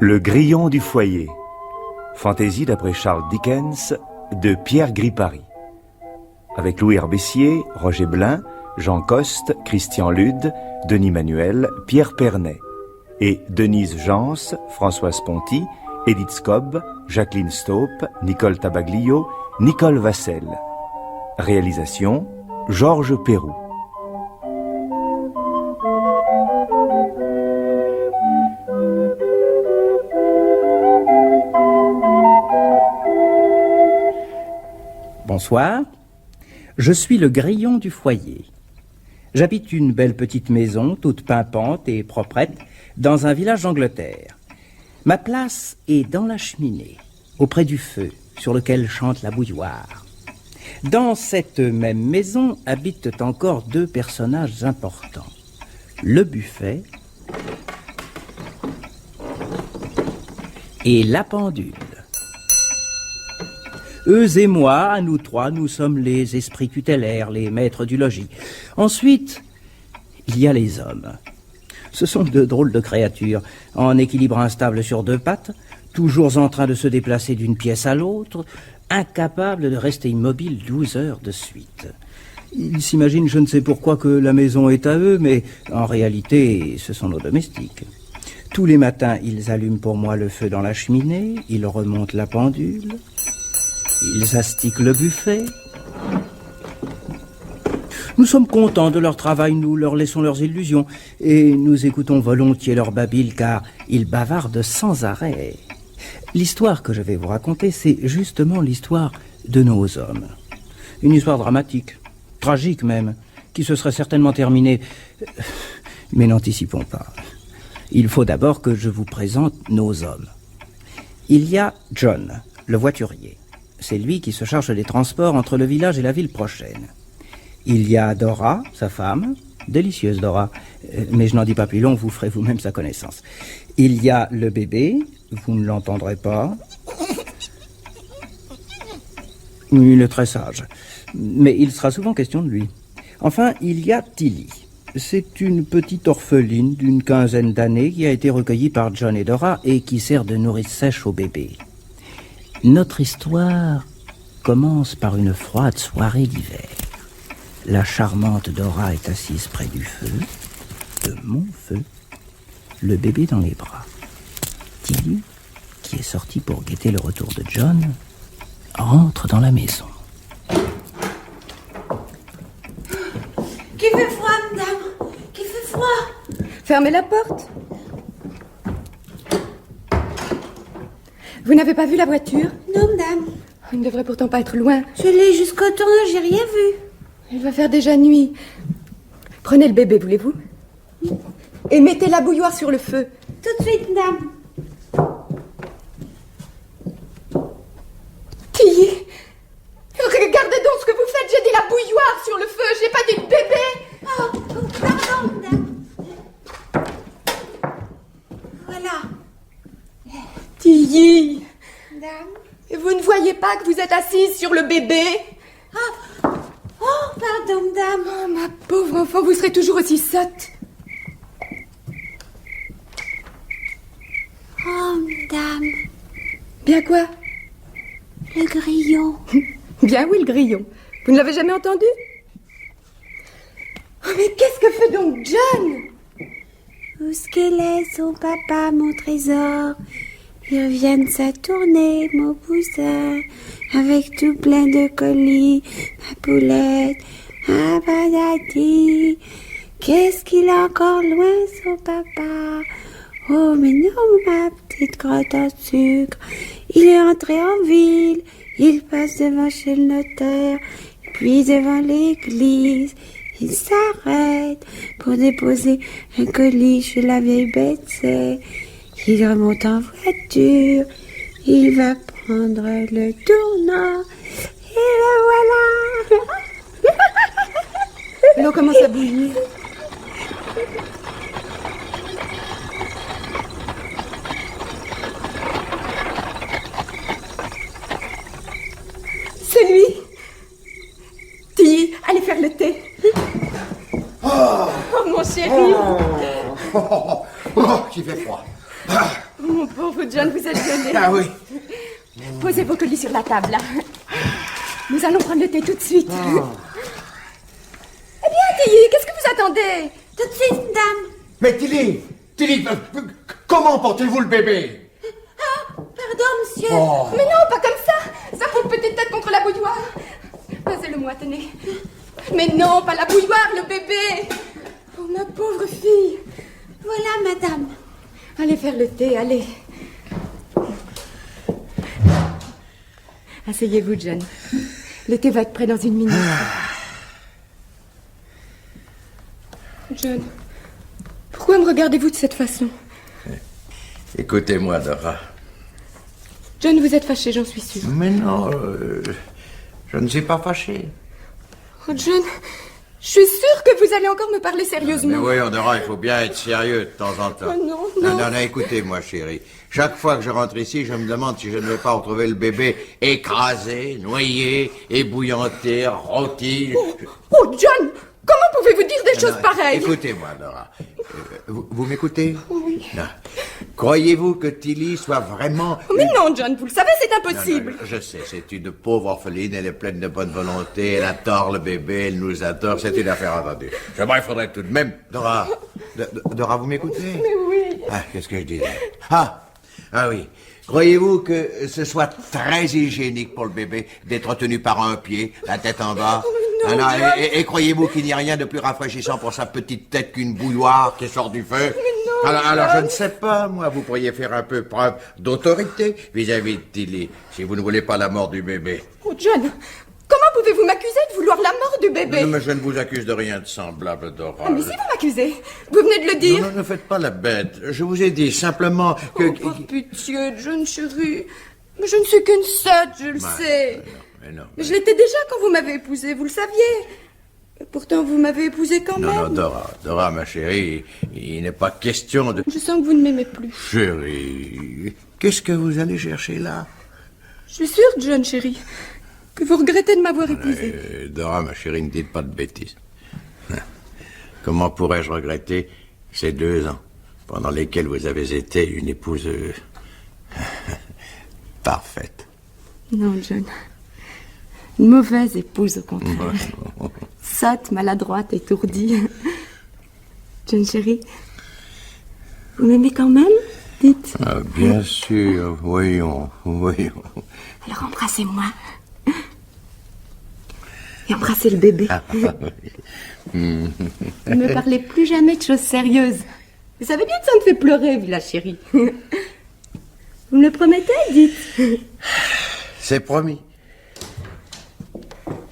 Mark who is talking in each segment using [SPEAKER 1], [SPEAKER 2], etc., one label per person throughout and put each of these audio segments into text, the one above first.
[SPEAKER 1] Le grillon du foyer. Fantaisie d'après Charles Dickens de Pierre Gripari. Avec Louis Herbessier, Roger Blin, Jean Coste, Christian Lude, Denis Manuel, Pierre Pernet. Et Denise Jans, Françoise Ponty, Edith Scobb, Jacqueline Staupe, Nicole Tabaglio, Nicole Vassel. Réalisation, Georges Perroux.
[SPEAKER 2] Bonsoir, je suis le grillon du foyer. J'habite une belle petite maison, toute pimpante et proprette, dans un village d'Angleterre. Ma place est dans la cheminée, auprès du feu, sur lequel chante la bouilloire. Dans cette même maison habitent encore deux personnages importants. Le buffet et la pendule. Eux et moi, à nous trois, nous sommes les esprits tutélaires, les maîtres du logis. Ensuite, il y a les hommes. Ce sont de drôles de créatures, en équilibre instable sur deux pattes, toujours en train de se déplacer d'une pièce à l'autre, incapables de rester immobiles 12 heures de suite. Ils s'imaginent, je ne sais pourquoi, que la maison est à eux, mais en réalité, ce sont nos domestiques. Tous les matins, ils allument pour moi le feu dans la cheminée, ils remontent la pendule, ils astiquent le buffet. Nous sommes contents de leur travail, nous leur laissons leurs illusions, et nous écoutons volontiers leur babille, car ils bavardent sans arrêt. L'histoire que je vais vous raconter, c'est justement l'histoire de nos hommes. Une histoire dramatique, tragique même, qui se serait certainement terminée. Mais n'anticipons pas. Il faut d'abord que je vous présente nos hommes. Il y a John, le voiturier. C'est lui qui se charge des transports entre le village et la ville prochaine. Il y a Dora, sa femme, délicieuse Dora, mais je n'en dis pas plus long, vous ferez vous-même sa connaissance. Il y a le bébé, vous ne l'entendrez pas. Il est très sage, mais il sera souvent question de lui. Enfin, il y a Tilly. C'est une petite orpheline d'une quinzaine d'années qui a été recueillie par John et Dora et qui sert de nourrice sèche au bébé. Notre histoire commence par une froide soirée d'hiver. La charmante Dora est assise près du feu, de mon feu, le bébé dans les bras. Tilly, qui est sortie pour guetter le retour de John, rentre dans la maison.
[SPEAKER 3] Qu'il fait froid, madame, qu'il fait froid.
[SPEAKER 4] Fermez la porte. Vous n'avez pas vu la voiture?
[SPEAKER 3] Non, madame.
[SPEAKER 4] Il ne devrait pourtant pas être loin.
[SPEAKER 3] Je l'ai jusqu'au tournage, j'ai rien vu.
[SPEAKER 4] Il va faire déjà nuit. Prenez le bébé, voulez-vous? Et mettez la bouilloire sur le feu.
[SPEAKER 3] Tout de suite, madame.
[SPEAKER 4] Tilly, regardez donc ce que vous faites. J'ai dit la bouilloire sur le feu. J'ai pas dit le bébé.
[SPEAKER 3] Oh, pardon, madame. Voilà.
[SPEAKER 4] Tilly,
[SPEAKER 3] Madame.
[SPEAKER 4] et vous ne voyez pas que vous êtes assise sur le bébé?
[SPEAKER 3] Oh, pardon, madame.
[SPEAKER 4] Oh, ma pauvre enfant, vous serez toujours aussi sotte.
[SPEAKER 3] Oh, madame.
[SPEAKER 4] Bien quoi?
[SPEAKER 3] Le grillon.
[SPEAKER 4] Bien oui, le grillon. Vous ne l'avez jamais entendu? Oh, mais qu'est-ce que fait donc John?
[SPEAKER 3] Où est-ce qu'elle est, son papa, mon trésor? Il revient de sa tournée, mon poussin, avec tout plein de colis, ma poulette, ah badati. Qu'est-ce qu'il a encore loin, son papa? Oh, mais non, ma petite crotte en sucre. Il est entré en ville, il passe devant chez le notaire, puis devant l'église. Il s'arrête pour déposer un colis chez la vieille Betsy. Il remonte en voiture, il va prendre le tournant, et le voilà.
[SPEAKER 4] L'eau commence à bouillir. C'est lui. Tilly, allez faire le thé. Oh, mon chéri.
[SPEAKER 5] Oh, qu'il fait froid.
[SPEAKER 4] Mon pauvre John, vous êtes gêné.
[SPEAKER 5] Ah oui.
[SPEAKER 4] Posez vos colis sur la table, là. Nous allons prendre le thé tout de suite.
[SPEAKER 5] Oh.
[SPEAKER 4] Eh bien, Tilly, qu'est-ce que vous attendez?
[SPEAKER 3] Tout de suite, dame.
[SPEAKER 5] Mais Tilly, comment portez-vous le bébé?
[SPEAKER 3] Pardon, monsieur.
[SPEAKER 5] Oh.
[SPEAKER 4] Mais non, pas comme ça. Ça fait une petite tête contre la bouilloire. Passez-le-moi, tenez. Mais non, pas la bouilloire, le bébé. Oh, ma pauvre fille.
[SPEAKER 3] Voilà, madame.
[SPEAKER 4] Allez faire le thé, allez. Asseyez-vous, John. Le thé va être prêt dans une minute. John, pourquoi me regardez-vous de cette façon?
[SPEAKER 5] Écoutez-moi, Dora.
[SPEAKER 4] John, vous êtes fâché, j'en suis sûre.
[SPEAKER 5] Mais non, je ne suis pas fâché.
[SPEAKER 4] Oh, John, je suis sûre que vous allez encore me parler sérieusement.
[SPEAKER 5] Mais voyons, Dora, il faut bien être sérieux de temps en temps.
[SPEAKER 4] Oh, non.
[SPEAKER 5] Non, écoutez-moi, chérie. Chaque fois que je rentre ici, je me demande si je ne vais pas retrouver le bébé écrasé, noyé, ébouillanté, rôti.
[SPEAKER 4] Oh, John, comment pouvez-vous dire des choses pareilles?
[SPEAKER 5] Écoutez-moi, Dora. Vous m'écoutez?
[SPEAKER 4] Oui.
[SPEAKER 5] Non. Croyez-vous que Tilly soit vraiment...
[SPEAKER 4] Mais non, John, vous le savez, c'est impossible.
[SPEAKER 5] Non, je sais, c'est une pauvre orpheline, elle est pleine de bonne volonté, elle adore le bébé, elle nous adore, c'est une affaire entendue. Il faudrait tout de même... Dora, Dora, vous m'écoutez?
[SPEAKER 4] Mais oui.
[SPEAKER 5] Ah, qu'est-ce que je disais? Ah oui. Croyez-vous que ce soit très hygiénique pour le bébé d'être tenu par un pied, la tête en bas?
[SPEAKER 4] Non,
[SPEAKER 5] et croyez-vous qu'il n'y a rien de plus rafraîchissant pour sa petite tête qu'une bouilloire qui sort du feu? Alors, je ne sais pas, moi, vous pourriez faire un peu preuve d'autorité vis-à-vis de Tilly, si vous ne voulez pas la mort du bébé.
[SPEAKER 4] Oh, John, comment pouvez-vous m'accuser de vouloir la mort du bébé?
[SPEAKER 5] Non, mais je ne vous accuse de rien de semblable, Dora.
[SPEAKER 4] Ah, mais si vous m'accusez, vous venez de le dire.
[SPEAKER 5] Non, ne faites pas la bête. Je vous ai dit simplement que...
[SPEAKER 4] Oh, par pitié, John chéri. Mais je ne suis qu'une sotte, je le sais.
[SPEAKER 5] Mais non.
[SPEAKER 4] Mais je l'étais déjà quand vous m'avez épousée, vous le saviez. Et pourtant, vous m'avez épousée quand même.
[SPEAKER 5] Non, Dora, ma chérie, il n'est pas question de...
[SPEAKER 4] Je sens que vous ne m'aimez plus.
[SPEAKER 5] Chérie, qu'est-ce que vous allez chercher là?
[SPEAKER 4] Je suis sûre, John chéri, que vous regrettez de m'avoir épousée.
[SPEAKER 5] Dora, ma chérie, ne dites pas de bêtises. Comment pourrais-je regretter ces 2 ans pendant lesquels vous avez été une épouse parfaite?
[SPEAKER 4] Non, John. Une mauvaise épouse, au contraire. Sotte, maladroite, étourdie. John chéri, vous m'aimez quand même? Dites.
[SPEAKER 5] Ah, bien sûr, voyons.
[SPEAKER 4] Alors embrassez-moi. Et embrassez le bébé. Ne me parlez plus jamais de choses sérieuses. Vous savez bien que ça me fait pleurer, Villa chérie. Vous me le promettez, dites.
[SPEAKER 5] C'est promis.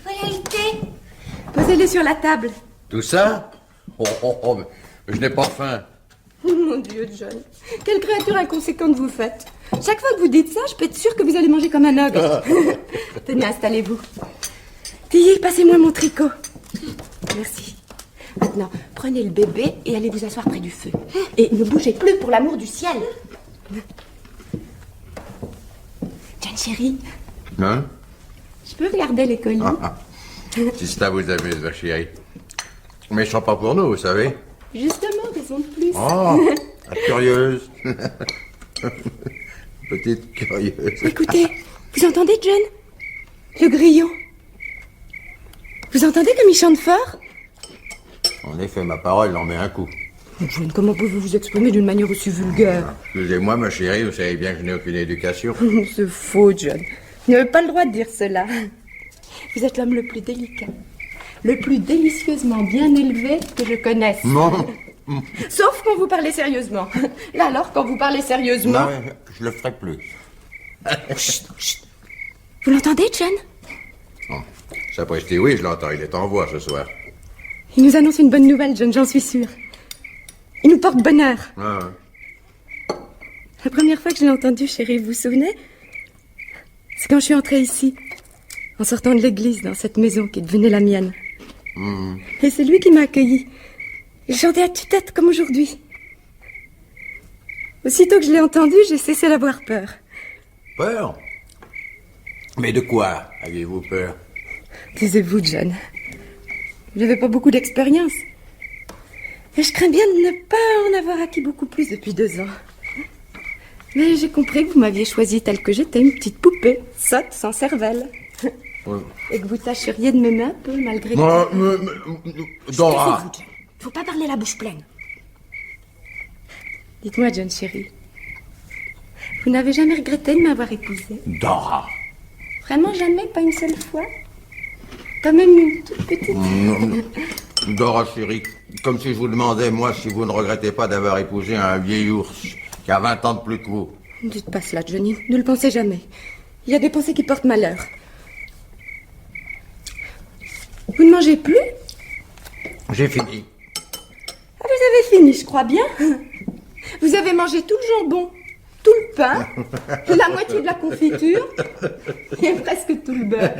[SPEAKER 3] Voilà le thé.
[SPEAKER 4] Posez-le sur la table.
[SPEAKER 5] Tout ça? Oh, je n'ai pas faim.
[SPEAKER 4] Oh, mon Dieu, John. Quelle créature inconséquente vous faites. Chaque fois que vous dites ça, je peux être sûre que vous allez manger comme un ogre. Tenez, installez-vous. Tilly, passez-moi mon tricot. Merci. Maintenant, prenez le bébé et allez vous asseoir près du feu. Et ne bougez plus pour l'amour du ciel. John chéri,
[SPEAKER 5] Hein?
[SPEAKER 4] je peux regarder les colis?
[SPEAKER 5] Si ça vous amuse, ma chérie. Mais ils sont pas pour nous, vous savez.
[SPEAKER 4] Justement, raison de plus.
[SPEAKER 5] Oh, la curieuse. Petite curieuse.
[SPEAKER 4] Écoutez, vous entendez, John? Le grillon. Vous entendez comme il chante fort?
[SPEAKER 5] En effet, ma parole en met un coup.
[SPEAKER 4] John, comment pouvez-vous vous exprimer d'une manière aussi vulgaire?
[SPEAKER 5] Excusez-moi, ma chérie, vous savez bien que je n'ai aucune éducation.
[SPEAKER 4] C'est faux, John. Vous n'avez pas le droit de dire cela. Vous êtes l'homme le plus délicat, le plus délicieusement bien élevé que je connaisse.
[SPEAKER 5] Non.
[SPEAKER 4] Sauf quand vous parlez sérieusement. Là alors, quand vous parlez sérieusement...
[SPEAKER 5] Non, je le ferai plus.
[SPEAKER 4] Chut, chut. Vous l'entendez, John?
[SPEAKER 5] Oh, sapristi, oui, je l'entends. Il est en voix ce soir.
[SPEAKER 4] Il nous annonce une bonne nouvelle, John, j'en suis sûre. Il nous porte bonheur.
[SPEAKER 5] Ah, ouais.
[SPEAKER 4] La première fois que je l'ai entendu, chérie, vous vous souvenez? C'est quand je suis entrée ici, en sortant de l'église, dans cette maison qui devenait la mienne. Et c'est lui qui m'a accueillie. Il chantait à tue-tête comme aujourd'hui. Aussitôt que je l'ai entendu, j'ai cessé d'avoir peur.
[SPEAKER 5] Peur? Mais de quoi aviez-vous peur?
[SPEAKER 4] Taisez-vous, John. Vous n'avez pas beaucoup d'expérience. Et je crains bien de ne pas en avoir acquis beaucoup plus depuis 2 ans. Mais j'ai compris que vous m'aviez choisi telle que j'étais, une petite poupée, sotte, sans cervelle.
[SPEAKER 5] Ouais.
[SPEAKER 4] Et que vous tâcheriez de m'aimer un peu, malgré tout.
[SPEAKER 5] Dora.
[SPEAKER 4] Taisez-vous, John. Faut pas parler la bouche pleine. Dites-moi, John chéri, vous n'avez jamais regretté de m'avoir épousé?
[SPEAKER 5] Dora.
[SPEAKER 4] Vraiment jamais, pas une seule fois? Quand même une toute petite.
[SPEAKER 5] Dora, chérie, comme si je vous demandais, moi, si vous ne regrettez pas d'avoir épousé un vieil ours qui a 20 ans de plus que vous.
[SPEAKER 4] Ne dites pas cela, Johnny. Ne le pensez jamais. Il y a des pensées qui portent malheur. Vous ne mangez plus?
[SPEAKER 5] J'ai fini.
[SPEAKER 4] Ah, vous avez fini, je crois bien. Vous avez mangé tout le jambon, tout le pain, la moitié de la confiture et presque tout le beurre.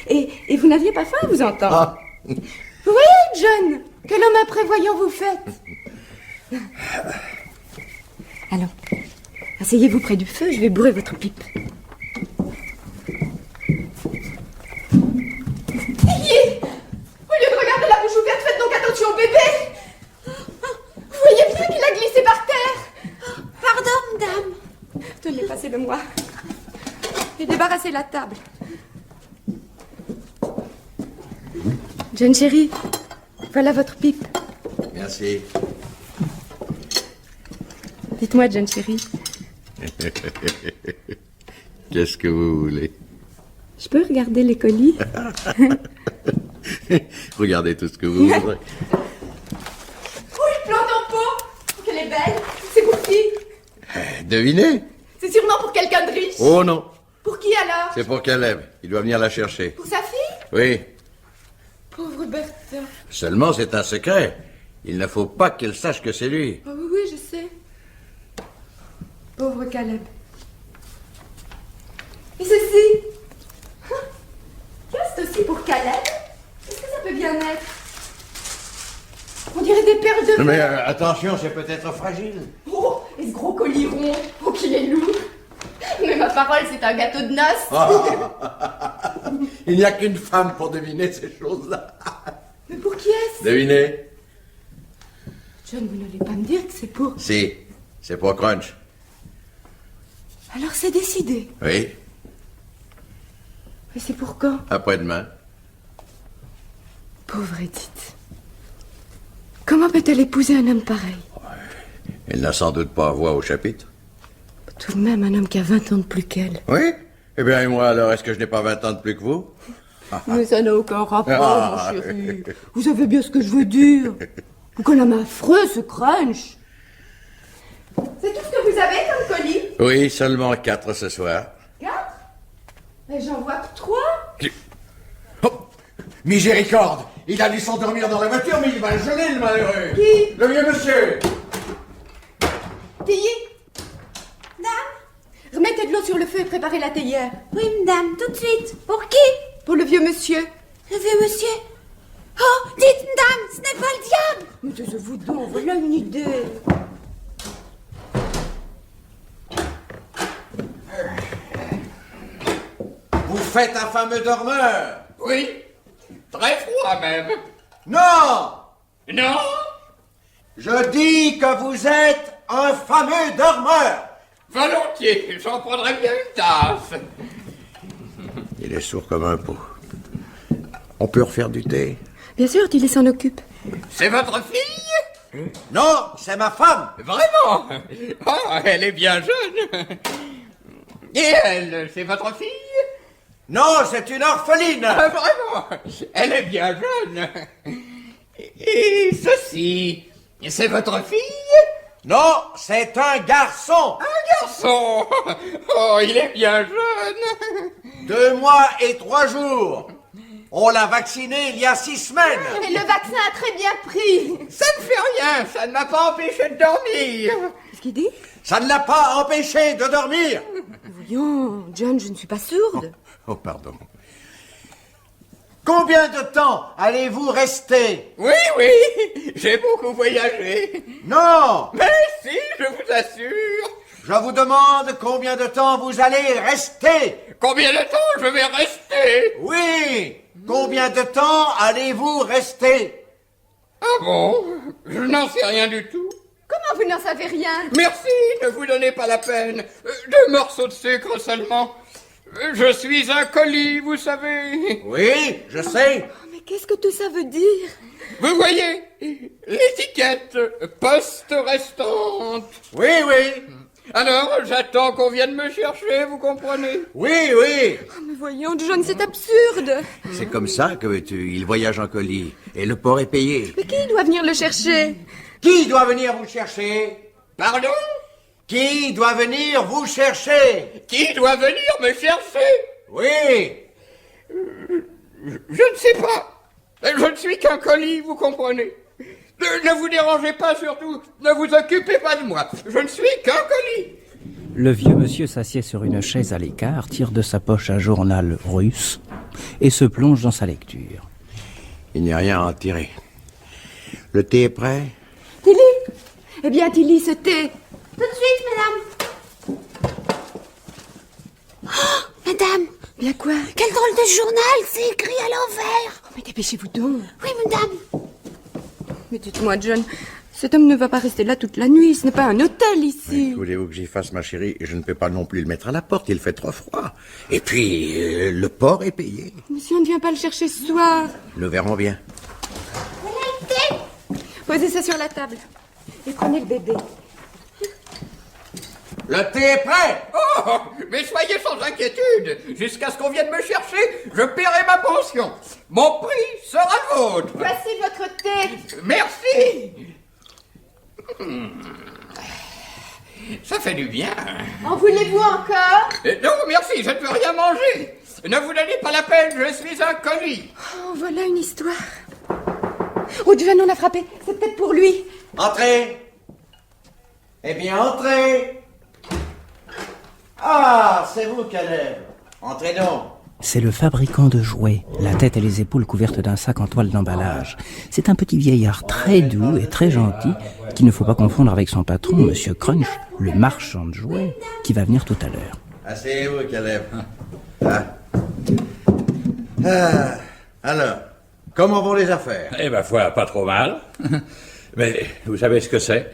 [SPEAKER 4] Et vous n'aviez pas faim à vous entendre.
[SPEAKER 5] Ah.
[SPEAKER 4] Vous voyez, John, quel homme imprévoyant vous faites. Alors, asseyez-vous près du feu, je vais bourrer votre pipe. Ayez! Au lieu de regarder la bouche ouverte, faites donc attention au bébé. Vous voyez bien qu'il a glissé par terre.
[SPEAKER 3] Pardon, madame.
[SPEAKER 4] Tenez, passez-le-moi. Et débarrassez la table. John chéri, voilà votre pipe.
[SPEAKER 5] Merci.
[SPEAKER 4] Dites-moi, John chéri,
[SPEAKER 5] Qu'est-ce que vous voulez?
[SPEAKER 4] je peux regarder les colis?
[SPEAKER 5] Regardez tout ce que vous voudrez.
[SPEAKER 4] Oh, une plante en pot. Qu'elle est belle. C'est pour qui?
[SPEAKER 5] Devinez?
[SPEAKER 4] C'est sûrement pour quelqu'un de riche.
[SPEAKER 5] Oh non,
[SPEAKER 4] Pour qui alors?
[SPEAKER 5] c'est pour Caleb. Il doit venir la chercher.
[SPEAKER 4] Pour sa fille?
[SPEAKER 5] Oui,
[SPEAKER 4] Pauvre Bertha.
[SPEAKER 5] seulement c'est un secret. Il ne faut pas qu'elle sache que c'est lui.
[SPEAKER 4] Oh, oui, oui, je sais. Pauvre Caleb. Et ceci? Qu'est-ce aussi pour Caleb? Qu'est-ce que ça peut bien être? On dirait des perles de
[SPEAKER 5] Mais
[SPEAKER 4] verre.
[SPEAKER 5] attention, c'est peut-être fragile.
[SPEAKER 4] Oh, et ce gros colis rond. Oh, qu'il est lourd. Mais ma parole, c'est un gâteau de noces.
[SPEAKER 5] Il n'y a qu'une femme pour deviner ces choses-là.
[SPEAKER 4] Mais pour qui est-ce?
[SPEAKER 5] Devinez?
[SPEAKER 4] John, vous n'allez pas me dire que c'est pour...
[SPEAKER 5] Si, c'est pour Crunch.
[SPEAKER 4] Alors c'est décidé.
[SPEAKER 5] Oui,
[SPEAKER 4] Mais c'est pour quand?
[SPEAKER 5] après-demain.
[SPEAKER 4] Pauvre Edith. Comment peut-elle épouser un homme pareil?
[SPEAKER 5] Elle n'a sans doute pas voix au chapitre.
[SPEAKER 4] Tout de même, un homme qui a 20 ans de plus qu'elle.
[SPEAKER 5] Oui? Eh bien, et moi, alors, est-ce que je n'ai pas 20 ans de plus que vous?
[SPEAKER 4] Mais ça n'a aucun rapport,
[SPEAKER 5] Ah.
[SPEAKER 4] mon chéri. Vous savez bien ce que je veux dire. Quel homme affreux, ce Crunch. C'est tout ce que vous avez comme colis?
[SPEAKER 5] Oui, seulement 4 ce soir.
[SPEAKER 4] 4? Mais j'en vois que 3.
[SPEAKER 5] Oh, miséricorde! Il a dû s'endormir dans la voiture, mais il va geler, le malheureux!
[SPEAKER 4] Qui?
[SPEAKER 5] Le vieux monsieur!
[SPEAKER 4] Tilly,
[SPEAKER 3] Dame?
[SPEAKER 4] remettez de l'eau sur le feu et préparez la théière.
[SPEAKER 3] Oui, madame, tout de suite. Pour qui?
[SPEAKER 4] Pour le vieux monsieur.
[SPEAKER 3] Le vieux monsieur. Oh, dites, madame, ce n'est pas le diable.
[SPEAKER 4] Mais taisez-vous donc, voilà une idée.
[SPEAKER 5] Vous faites un fameux dormeur!
[SPEAKER 6] Oui, très froid même.
[SPEAKER 5] Non!
[SPEAKER 6] Non?
[SPEAKER 5] Je dis que vous êtes un fameux dormeur!
[SPEAKER 6] Volontiers, j'en prendrai bien une tasse.
[SPEAKER 5] Il est sourd comme un pot. On peut refaire du thé?
[SPEAKER 4] Bien sûr, Tilly s'en occupe.
[SPEAKER 6] C'est votre fille?
[SPEAKER 5] Non, c'est ma femme!
[SPEAKER 6] Vraiment? Oh, elle est bien jeune. Et elle, c'est votre fille?
[SPEAKER 5] Non, c'est une orpheline!
[SPEAKER 6] Ah, vraiment? Elle est bien jeune. Et ceci, c'est votre fille?
[SPEAKER 5] Non, c'est un garçon!
[SPEAKER 6] Un garçon. Oh, il est bien jeune.
[SPEAKER 5] 2 mois et 3 jours! On l'a vacciné il y a 6 semaines!
[SPEAKER 4] Et le vaccin a très bien pris.
[SPEAKER 6] Ça ne fait rien, ça ne m'a pas empêché de dormir.
[SPEAKER 4] Qu'est-ce qu'il dit?
[SPEAKER 5] Ça ne l'a pas empêché de dormir!
[SPEAKER 4] Voyons, John, je ne suis pas sourde.
[SPEAKER 5] Oh, pardon. Combien de temps allez-vous rester?
[SPEAKER 6] Oui, oui, j'ai beaucoup voyagé.
[SPEAKER 5] Non!
[SPEAKER 6] Mais si, je vous assure.
[SPEAKER 5] Je vous demande combien de temps vous allez rester?
[SPEAKER 6] Combien de temps je vais rester?
[SPEAKER 5] Oui! Combien de temps allez-vous rester?
[SPEAKER 6] Ah bon? Je n'en sais rien du tout.
[SPEAKER 4] Comment vous n'en savez rien?
[SPEAKER 6] Merci, ne vous donnez pas la peine. 2 morceaux de sucre seulement. Je suis un colis, vous savez.
[SPEAKER 5] Oui, je sais.
[SPEAKER 4] Oh, mais qu'est-ce que tout ça veut dire?
[SPEAKER 6] Vous voyez, l'étiquette poste restante.
[SPEAKER 5] Oui, oui.
[SPEAKER 6] Alors, j'attends qu'on vienne me chercher, vous comprenez?
[SPEAKER 5] Oui, oui.
[SPEAKER 4] Oh, mais voyons, John, c'est absurde.
[SPEAKER 5] C'est comme ça que il voyage en colis. Et le port est payé.
[SPEAKER 4] Mais qui doit venir le chercher?
[SPEAKER 5] Qui doit venir vous chercher?
[SPEAKER 6] Pardon?
[SPEAKER 5] Qui doit venir vous chercher?
[SPEAKER 6] Qui doit venir me chercher?
[SPEAKER 5] Oui.
[SPEAKER 6] Je ne sais pas. Je ne suis qu'un colis, vous comprenez? Ne vous dérangez pas surtout. Ne vous occupez pas de moi. Je ne suis qu'un colis.
[SPEAKER 2] Le vieux monsieur s'assied sur une chaise à l'écart, tire de sa poche un journal russe et se plonge dans sa lecture.
[SPEAKER 5] Il n'y a rien à en tirer. Le thé est prêt?
[SPEAKER 4] Tilly? Eh bien, Tilly, ce thé.
[SPEAKER 3] Tout de suite, madame. Oh, madame.
[SPEAKER 4] Bien quoi?
[SPEAKER 3] Quel drôle de journal, c'est écrit à l'envers.
[SPEAKER 4] Oh, mais dépêchez-vous donc.
[SPEAKER 3] Oui, madame.
[SPEAKER 4] Mais dites-moi, John, cet homme ne va pas rester là toute la nuit. Ce n'est pas un hôtel ici.
[SPEAKER 5] Voulez-vous que j'y fasse, ma chérie? Je ne peux pas non plus le mettre à la porte, il fait trop froid. Et puis, le port est payé.
[SPEAKER 4] Mais si on ne vient pas le chercher ce soir.
[SPEAKER 5] Nous verrons bien.
[SPEAKER 4] Posez ça sur la table. Et prenez le bébé.
[SPEAKER 5] Le thé est prêt?
[SPEAKER 6] Oh, mais soyez sans inquiétude. Jusqu'à ce qu'on vienne me chercher, je paierai ma pension. Mon prix sera le vôtre.
[SPEAKER 4] Voici votre thé.
[SPEAKER 6] Merci. Ça fait du bien.
[SPEAKER 4] En voulez-vous encore?
[SPEAKER 6] Non, merci, je ne peux rien manger. Ne vous donnez pas la peine, je suis un colis.
[SPEAKER 4] Oh, voilà une histoire. Oh, John, on a frappé. C'est peut-être pour lui.
[SPEAKER 5] Entrez. Eh bien, entrez. Ah, c'est vous, Caleb. Entrez donc.
[SPEAKER 2] C'est le fabricant de jouets, la tête et les épaules couvertes d'un sac en toile d'emballage. C'est un petit vieillard très doux et très gentil, qu'il ne faut pas confondre avec son patron, Monsieur Crunch, le marchand de jouets, qui va venir tout à l'heure.
[SPEAKER 5] Asseyez-vous, Caleb. Alors, comment vont les affaires?
[SPEAKER 7] Eh ben, foi, pas trop mal. Mais vous savez ce que c'est?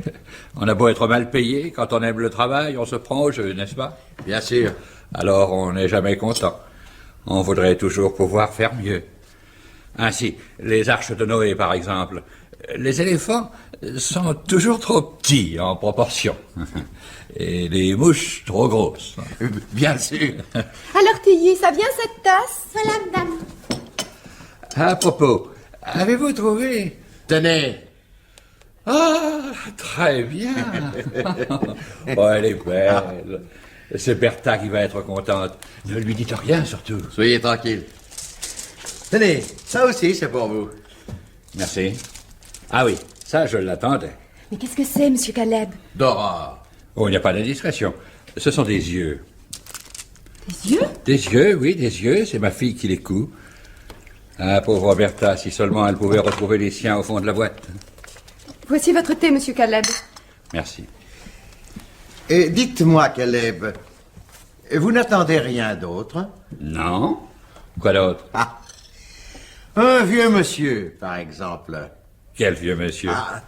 [SPEAKER 7] On a beau être mal payé, quand on aime le travail, on se prend au jeu, n'est-ce pas?
[SPEAKER 5] Bien sûr.
[SPEAKER 7] Alors on n'est jamais content. On voudrait toujours pouvoir faire mieux. Ainsi, les arches de Noé, par exemple. Les éléphants sont toujours trop petits en proportion. Et les mouches trop grosses.
[SPEAKER 5] Bien sûr.
[SPEAKER 4] Alors, Tilly, ça vient cette tasse?
[SPEAKER 3] Voilà, madame.
[SPEAKER 7] À propos, avez-vous trouvé...
[SPEAKER 5] Tenez.
[SPEAKER 7] Ah, très bien. Oh, elle est belle. C'est Bertha qui va être contente. Ne lui dites rien, surtout.
[SPEAKER 5] Soyez tranquille. Tenez, ça aussi, c'est pour vous.
[SPEAKER 7] Merci. Ah oui, ça, je l'attendais.
[SPEAKER 4] Mais qu'est-ce que c'est, monsieur Caleb?
[SPEAKER 5] Dora.
[SPEAKER 7] Oh, il n'y a pas d'indiscrétion. Ce sont des yeux.
[SPEAKER 4] Des yeux?
[SPEAKER 7] Des yeux, oui, des yeux. C'est ma fille qui les coud. Ah, pauvre Bertha, si seulement elle pouvait retrouver les siens au fond de la boîte.
[SPEAKER 4] Voici votre thé, monsieur Caleb.
[SPEAKER 7] Merci.
[SPEAKER 5] Et dites-moi, Caleb, vous n'attendez rien d'autre?
[SPEAKER 7] Non? Quoi d'autre?
[SPEAKER 5] Ah. Un vieux monsieur, par exemple.
[SPEAKER 7] Quel vieux monsieur?
[SPEAKER 5] Ah,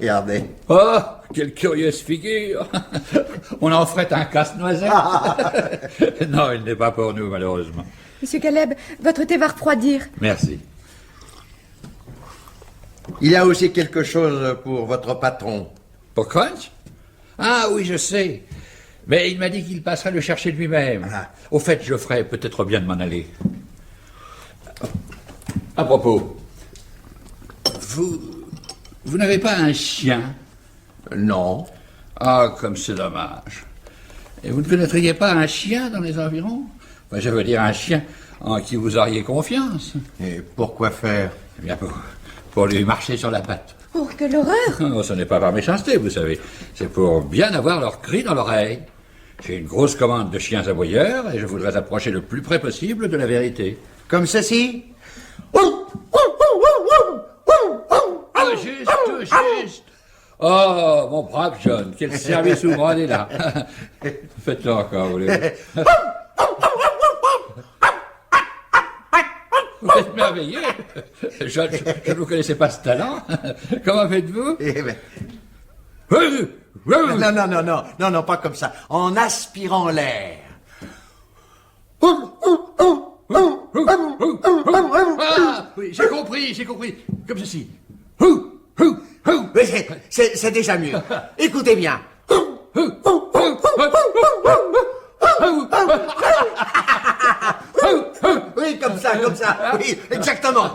[SPEAKER 5] regardez.
[SPEAKER 7] Oh, quelle curieuse figure. On en ferait un casse-noisette. Non, il n'est pas pour nous, malheureusement.
[SPEAKER 4] Monsieur Caleb, votre thé va refroidir.
[SPEAKER 7] Merci.
[SPEAKER 5] Il y a aussi quelque chose pour votre patron.
[SPEAKER 7] Pour Crunch? Ah oui, je sais. Mais il m'a dit qu'il passerait le chercher lui-même.
[SPEAKER 5] Ah.
[SPEAKER 7] Au fait, je ferais peut-être bien de m'en aller. À propos, vous n'avez pas un chien?
[SPEAKER 5] Non.
[SPEAKER 7] Ah, comme c'est dommage. Et vous ne connaîtriez pas un chien dans les environs? Enfin, je veux dire un chien en qui vous auriez confiance.
[SPEAKER 5] Et pourquoi faire?
[SPEAKER 7] Eh bien, pour lui marcher sur la patte.
[SPEAKER 4] Oh, quelle horreur!
[SPEAKER 7] Non, ce n'est pas par méchanceté, vous savez. C'est pour bien avoir leur cri dans l'oreille. J'ai une grosse commande de chiens aboyeurs et je voudrais approcher le plus près possible de la vérité.
[SPEAKER 5] Comme ceci?
[SPEAKER 7] Ah, juste, juste. Oh, mon brave John, quel service vous me rendez là. Faites-le encore, voulez-vous. Vous êtes merveilleux. Je ne vous connaissais pas ce talent. Comment faites-vous?
[SPEAKER 5] Eh ben, Non, non, non, non, non, non, pas comme ça. En aspirant l'air.
[SPEAKER 7] Ah, oui, j'ai compris. Comme ceci.
[SPEAKER 5] Oui, c'est déjà mieux. Écoutez bien. Oui, comme ça, oui, exactement.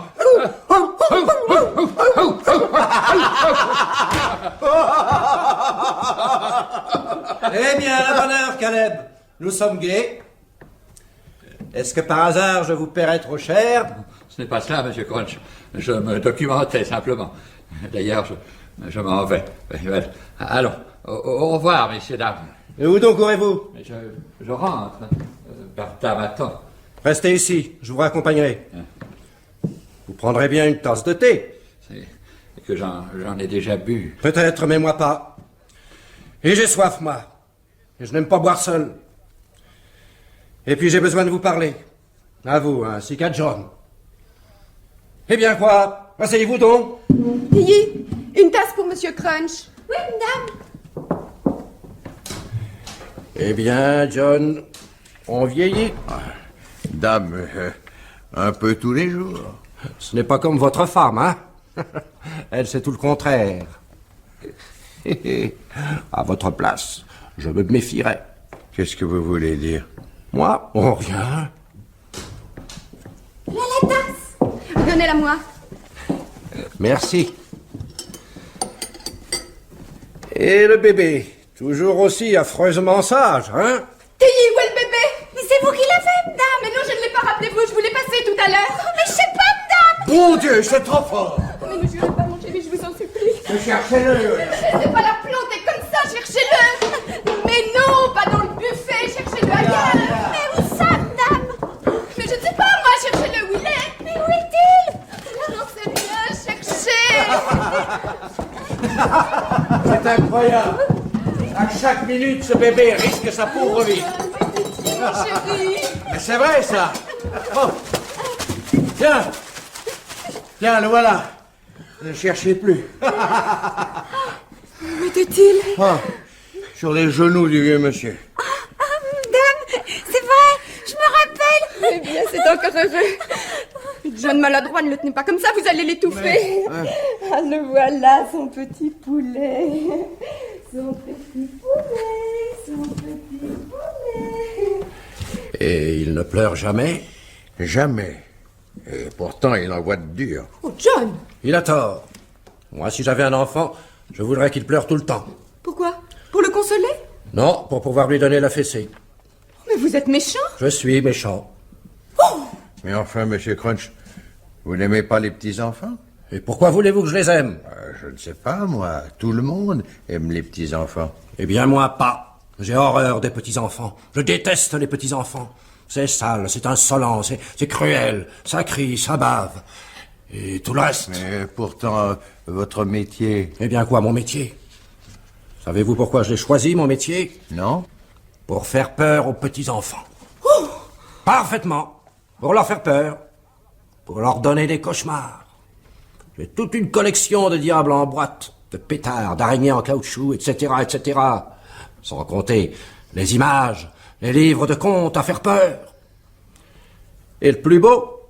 [SPEAKER 8] Eh bien, la bonne heure, Caleb. Nous sommes gais. Est-ce que par hasard je vous paierai trop cher?
[SPEAKER 7] Ce n'est pas cela, Monsieur Crunch. Je me documentais simplement. D'ailleurs, je m'en vais. Allons, au revoir, messieurs, dames.
[SPEAKER 8] Et où donc aurez-vous?
[SPEAKER 7] Je rentre. Bertha m'attend.
[SPEAKER 8] Restez ici, je vous raccompagnerai. Vous prendrez bien une tasse de thé.
[SPEAKER 7] C'est que j'en ai déjà bu.
[SPEAKER 8] Peut-être, mais moi pas. Et j'ai soif, moi. Et je n'aime pas boire seul. Et puis j'ai besoin de vous parler. À vous, ainsi qu'à John. Eh bien quoi? Asseyez-vous donc.
[SPEAKER 4] Tilly, une tasse pour Monsieur Crunch.
[SPEAKER 3] Oui, madame.
[SPEAKER 8] Eh bien, John, on vieillit.
[SPEAKER 5] Dame, un peu tous les jours.
[SPEAKER 8] Ce n'est pas comme votre femme, hein? Elle, c'est tout le contraire. À votre place, je me méfierais.
[SPEAKER 5] Qu'est-ce que vous voulez dire?
[SPEAKER 8] Moi, on rien.
[SPEAKER 3] La tasse.
[SPEAKER 4] Donnez-la moi.
[SPEAKER 8] Merci. Et le bébé, toujours aussi affreusement sage, hein?
[SPEAKER 4] Tilly, où est le bébé?
[SPEAKER 3] Mais c'est vous qui l'avez, madame.
[SPEAKER 4] Mais non, je ne l'ai pas rappelé, vous, je vous l'ai passé tout à l'heure.
[SPEAKER 3] Oh, mais je sais pas, madame.
[SPEAKER 5] Bon Dieu, c'est trop fort.
[SPEAKER 4] Mais ne jurez pas, mon chéri, je vous en supplie.
[SPEAKER 5] Cherchez-le.
[SPEAKER 4] Ne laissez pas la planter comme ça, cherchez-le. Mais non, pas dans le buffet, cherchez-le ailleurs.
[SPEAKER 3] Mais où ça, madame?
[SPEAKER 4] Mais je ne sais pas, moi, cherchez-le où il est.
[SPEAKER 3] Mais où est-il?
[SPEAKER 4] J'en sais rien, cherchez.
[SPEAKER 8] C'est incroyable. À chaque minute, ce bébé risque sa pauvre vie.
[SPEAKER 4] Mon chéri.
[SPEAKER 8] Mais c'est vrai, ça. Oh. Tiens. Tiens, le voilà. Ne cherchez plus.
[SPEAKER 4] Où était-il?
[SPEAKER 5] Ah, sur les genoux du vieux monsieur.
[SPEAKER 3] Madame, c'est vrai, je me rappelle.
[SPEAKER 4] Eh bien, c'est encore heureux. John maladroit, ne le tenez pas comme ça, vous allez l'étouffer. Ah, le voilà, son petit poulet. Son petit poulet, son petit poulet.
[SPEAKER 8] Et il ne pleure jamais?
[SPEAKER 5] Jamais. Et pourtant, il envoie de dur.
[SPEAKER 4] Oh, John!
[SPEAKER 8] Il a tort. Moi, si j'avais un enfant, je voudrais qu'il pleure tout le temps.
[SPEAKER 4] Pourquoi? Pour le consoler?
[SPEAKER 8] Non, pour pouvoir lui donner la fessée.
[SPEAKER 4] Mais vous êtes méchant.
[SPEAKER 8] Je suis méchant.
[SPEAKER 5] Mais enfin, monsieur Crunch, vous n'aimez pas les petits-enfants?
[SPEAKER 8] Et pourquoi voulez-vous que je les aime?
[SPEAKER 5] Je ne sais pas, moi. Tout le monde aime les petits-enfants.
[SPEAKER 8] Eh bien, moi, pas. J'ai horreur des petits-enfants. Je déteste les petits-enfants. C'est sale, c'est insolent, c'est cruel. Ça crie, ça bave. Et tout le reste.
[SPEAKER 5] Mais pourtant, votre métier...
[SPEAKER 8] Eh bien, quoi, mon métier? Savez-vous pourquoi je l'ai choisi, mon métier?
[SPEAKER 5] Non?
[SPEAKER 8] Pour faire peur aux petits-enfants. Parfaitement. Pour leur faire peur. Pour leur donner des cauchemars. J'ai toute une collection de diables en boîte, de pétards, d'araignées en caoutchouc, etc., etc. Sans compter les images, les livres de contes à faire peur. Et le plus beau,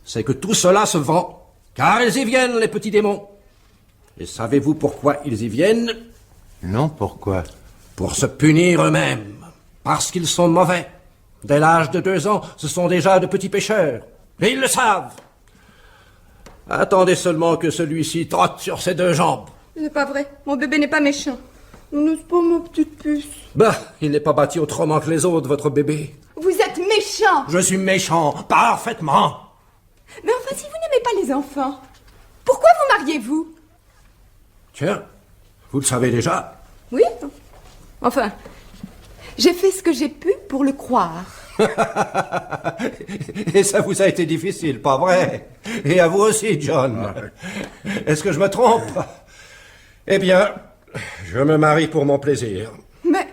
[SPEAKER 8] c'est que tout cela se vend, car ils y viennent, les petits démons. Et savez-vous pourquoi ils y viennent?
[SPEAKER 5] Non, pourquoi?
[SPEAKER 8] Pour se punir eux-mêmes, parce qu'ils sont mauvais. Dès l'âge de 2 ans, ce sont déjà de petits pécheurs. Et ils le savent. Attendez seulement que celui-ci trotte sur ses 2 jambes.
[SPEAKER 4] Ce n'est pas vrai, mon bébé n'est pas méchant. N'est-ce pas, ma petite puce?
[SPEAKER 8] Bah, il n'est pas bâti autrement que les autres, votre bébé.
[SPEAKER 4] Vous êtes méchant.
[SPEAKER 8] Je suis méchant, parfaitement.
[SPEAKER 4] Mais enfin, si vous n'aimez pas les enfants, pourquoi vous mariez-vous?
[SPEAKER 8] Tiens, vous le savez déjà.
[SPEAKER 4] Oui. Enfin, j'ai fait ce que j'ai pu pour le croire.
[SPEAKER 8] Et ça vous a été difficile, pas vrai? Et à vous aussi, John. Est-ce que je me trompe? Eh bien, je me marie pour mon plaisir.
[SPEAKER 4] Mais...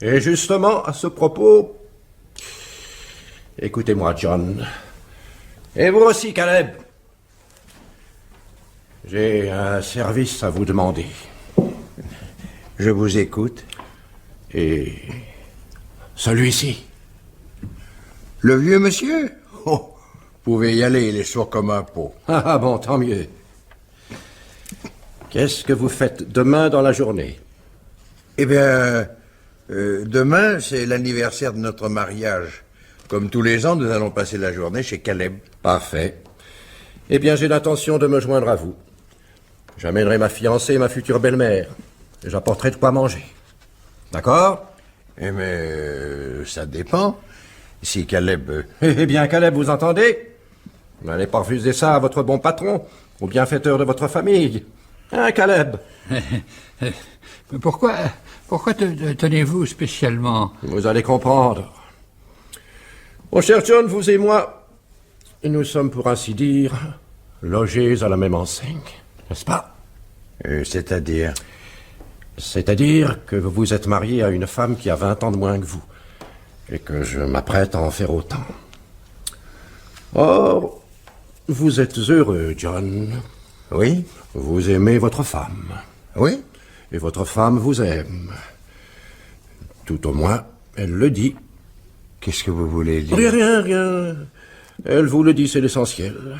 [SPEAKER 8] Et justement, à ce propos... Écoutez-moi, John. Et vous aussi, Caleb. J'ai un service à vous demander.
[SPEAKER 5] Je vous écoute.
[SPEAKER 8] Et celui-ci?
[SPEAKER 5] Le vieux monsieur? Oh, vous pouvez y aller, il est sourd comme un pot.
[SPEAKER 8] Ah bon, tant mieux. Qu'est-ce que vous faites demain dans la journée?
[SPEAKER 5] Eh bien, demain, c'est l'anniversaire de notre mariage. Comme tous les ans, nous allons passer la journée chez Caleb.
[SPEAKER 8] Parfait. Eh bien, j'ai l'intention de me joindre à vous. J'amènerai ma fiancée et ma future belle-mère. Et j'apporterai de quoi manger. D'accord?
[SPEAKER 5] Eh mais, ça dépend. Si Caleb...
[SPEAKER 8] Eh bien, Caleb, vous entendez? Vous n'allez pas refuser ça à votre bon patron, au bienfaiteur de votre famille. Hein, Caleb?
[SPEAKER 7] Mais pourquoi tenez-vous spécialement?
[SPEAKER 8] Vous allez comprendre. Mon cher John, vous et moi, nous sommes pour ainsi dire logés à la même enseigne, n'est-ce pas?
[SPEAKER 5] C'est-à-dire?
[SPEAKER 8] C'est-à-dire que vous vous êtes marié à une femme qui a 20 ans de moins que vous, et que je m'apprête à en faire autant. Or, vous êtes heureux, John.
[SPEAKER 5] Oui?
[SPEAKER 8] Vous aimez votre femme.
[SPEAKER 5] Oui?
[SPEAKER 8] Et votre femme vous aime. Tout au moins, elle le dit.
[SPEAKER 5] Qu'est-ce que vous voulez dire?
[SPEAKER 8] Rien. Elle vous le dit, c'est l'essentiel.